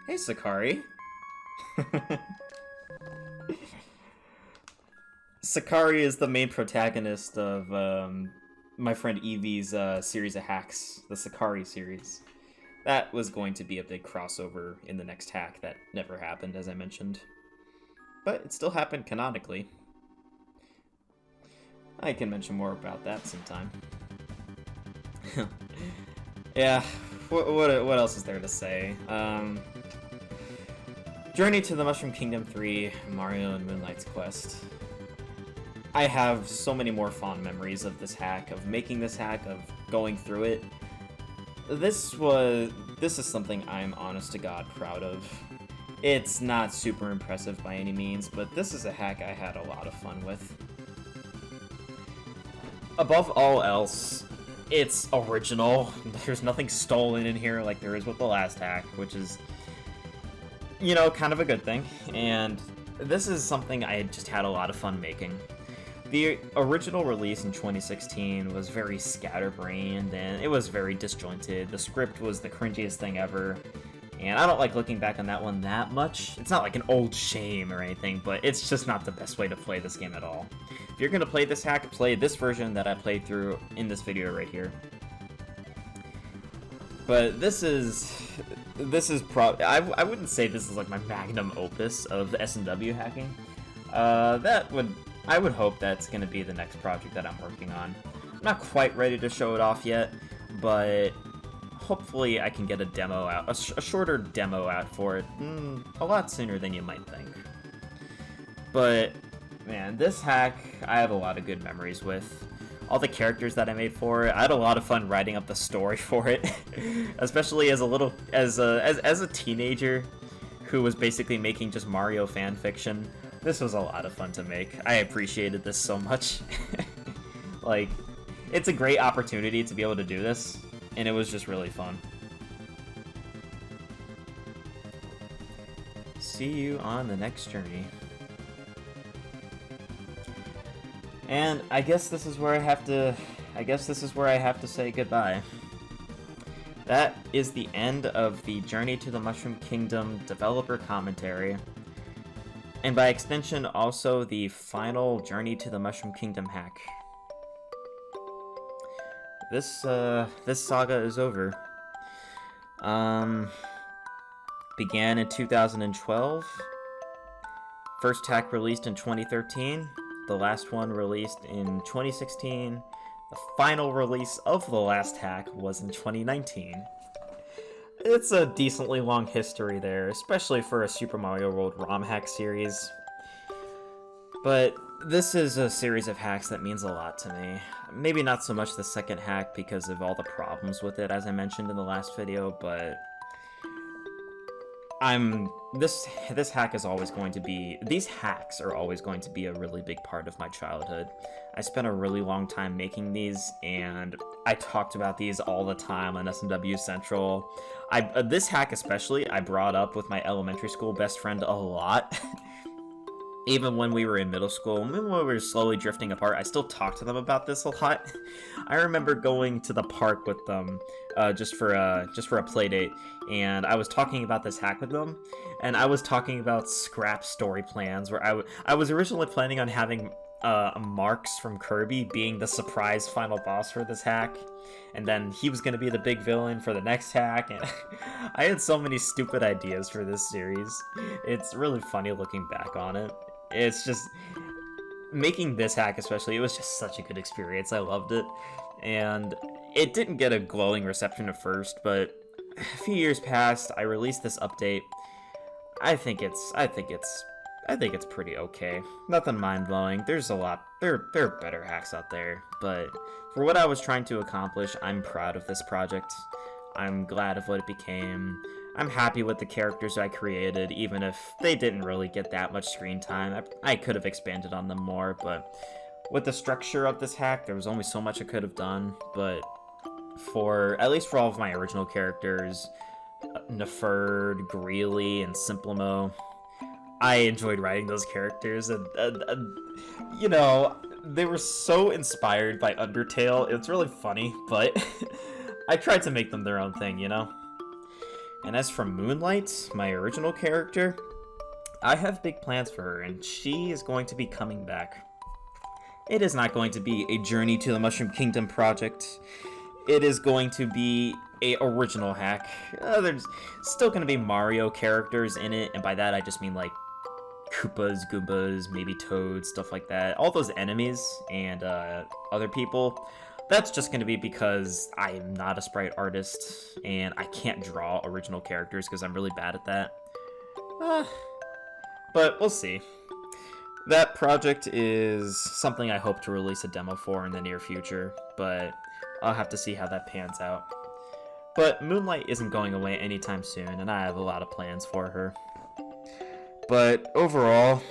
Hey, Sakari. Sakari is the main protagonist of my friend Evie's series of hacks, the Sakari series. That was going to be a big crossover in the next hack that never happened, as I mentioned. But it still happened canonically. I can mention more about that sometime. Yeah, what else is there to say? Journey to the Mushroom Kingdom 3, Mario and Moonlight's Quest. I have so many more fond memories of this hack, of making this hack, of going through it. This is something I'm honest to God proud of. It's not super impressive by any means, but this is a hack I had a lot of fun with. Above all else, it's original. There's nothing stolen in here like there is with the last hack, which is, you know, kind of a good thing. And this is something I just had a lot of fun making. The original release in 2016 was very scatterbrained, and it was very disjointed. The script was the cringiest thing ever, and I don't like looking back on that one that much. It's not like an old shame or anything, but it's just not the best way to play this game at all. If you're going to play this hack, play this version that I played through in this video right here. But this is probably, I wouldn't say this is like my magnum opus of SMW hacking. I would hope that's going to be the next project that I'm working on. I'm not quite ready to show it off yet, but hopefully I can get a demo out, a shorter demo out for it, a lot sooner than you might think. But, man, this hack, I have a lot of good memories with. All the characters that I made for it, I had a lot of fun writing up the story for it, especially as a teenager who was basically making just Mario fan fiction. This was a lot of fun to make. I appreciated this so much. Like, it's a great opportunity to be able to do this, and it was just really fun. See you on the next journey. And I guess this is where I have to say goodbye. That is the end of the Journey to the Mushroom Kingdom developer commentary. And by extension, also the final Journey to the Mushroom Kingdom hack. This saga is over. Began in 2012. First hack released in 2013. The last one released in 2016. The final release of the last hack was in 2019. It's a decently long history there, especially for a Super Mario World ROM hack series. But this is a series of hacks that means a lot to me. Maybe not so much the second hack because of all the problems with it, as I mentioned in the last video, but this hack is always going to be, these hacks are always going to be a really big part of my childhood. I spent a really long time making these, and I talked about these all the time on SMW Central. This hack especially, I brought up with my elementary school best friend a lot. Even when we were in middle school, when we were slowly drifting apart, I still talked to them about this a lot. I remember going to the park with them just for a play date, and I was talking about this hack with them, and I was talking about scrap story plans where I was originally planning on having Marks from Kirby being the surprise final boss for this hack, and then he was going to be the big villain for the next hack, and I had so many stupid ideas for this series. It's really funny looking back on it. It's just, making this hack especially, it was just such a good experience. I loved it, and it didn't get a glowing reception at first, but a few years passed, I released this update. I think it's pretty okay. Nothing mind-blowing. There are better hacks out there, but for what I was trying to accomplish, I'm proud of this project. I'm glad of what it became. I'm happy with the characters I created, even if they didn't really get that much screen time. I could have expanded on them more, but with the structure of this hack, there was only so much I could have done, but at least for all of my original characters, Neferd, Greeley, and Simplemo, I enjoyed writing those characters, and you know, they were so inspired by Undertale. It's really funny, but I tried to make them their own thing, you know? And as for Moonlight, my original character, I have big plans for her, and she is going to be coming back. It is not going to be a Journey to the Mushroom Kingdom project. It is going to be a original hack. There's still going to be Mario characters in it, and by that I just mean like Koopas, Goombas, maybe Toads, stuff like that. All those enemies and other people, That's just going to be because I'm not a sprite artist, and I can't draw original characters because I'm really bad at that. But we'll see. That project is something I hope to release a demo for in the near future, but I'll have to see how that pans out. But Moonlight isn't going away anytime soon, and I have a lot of plans for her. But overall,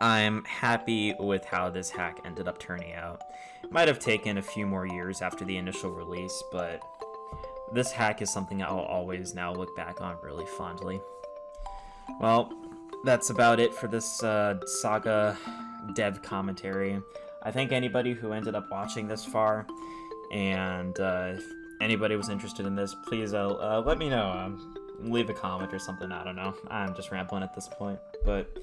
I'm happy with how this hack ended up turning out. It might have taken a few more years after the initial release, but this hack is something I'll always now look back on really fondly. Well, that's about it for this saga dev commentary. I thank anybody who ended up watching this far, and if anybody was interested in this, please let me know. Leave a comment or something, I don't know. I'm just rambling at this point. But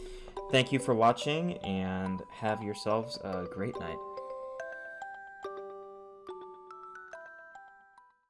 thank you for watching, and have yourselves a great night.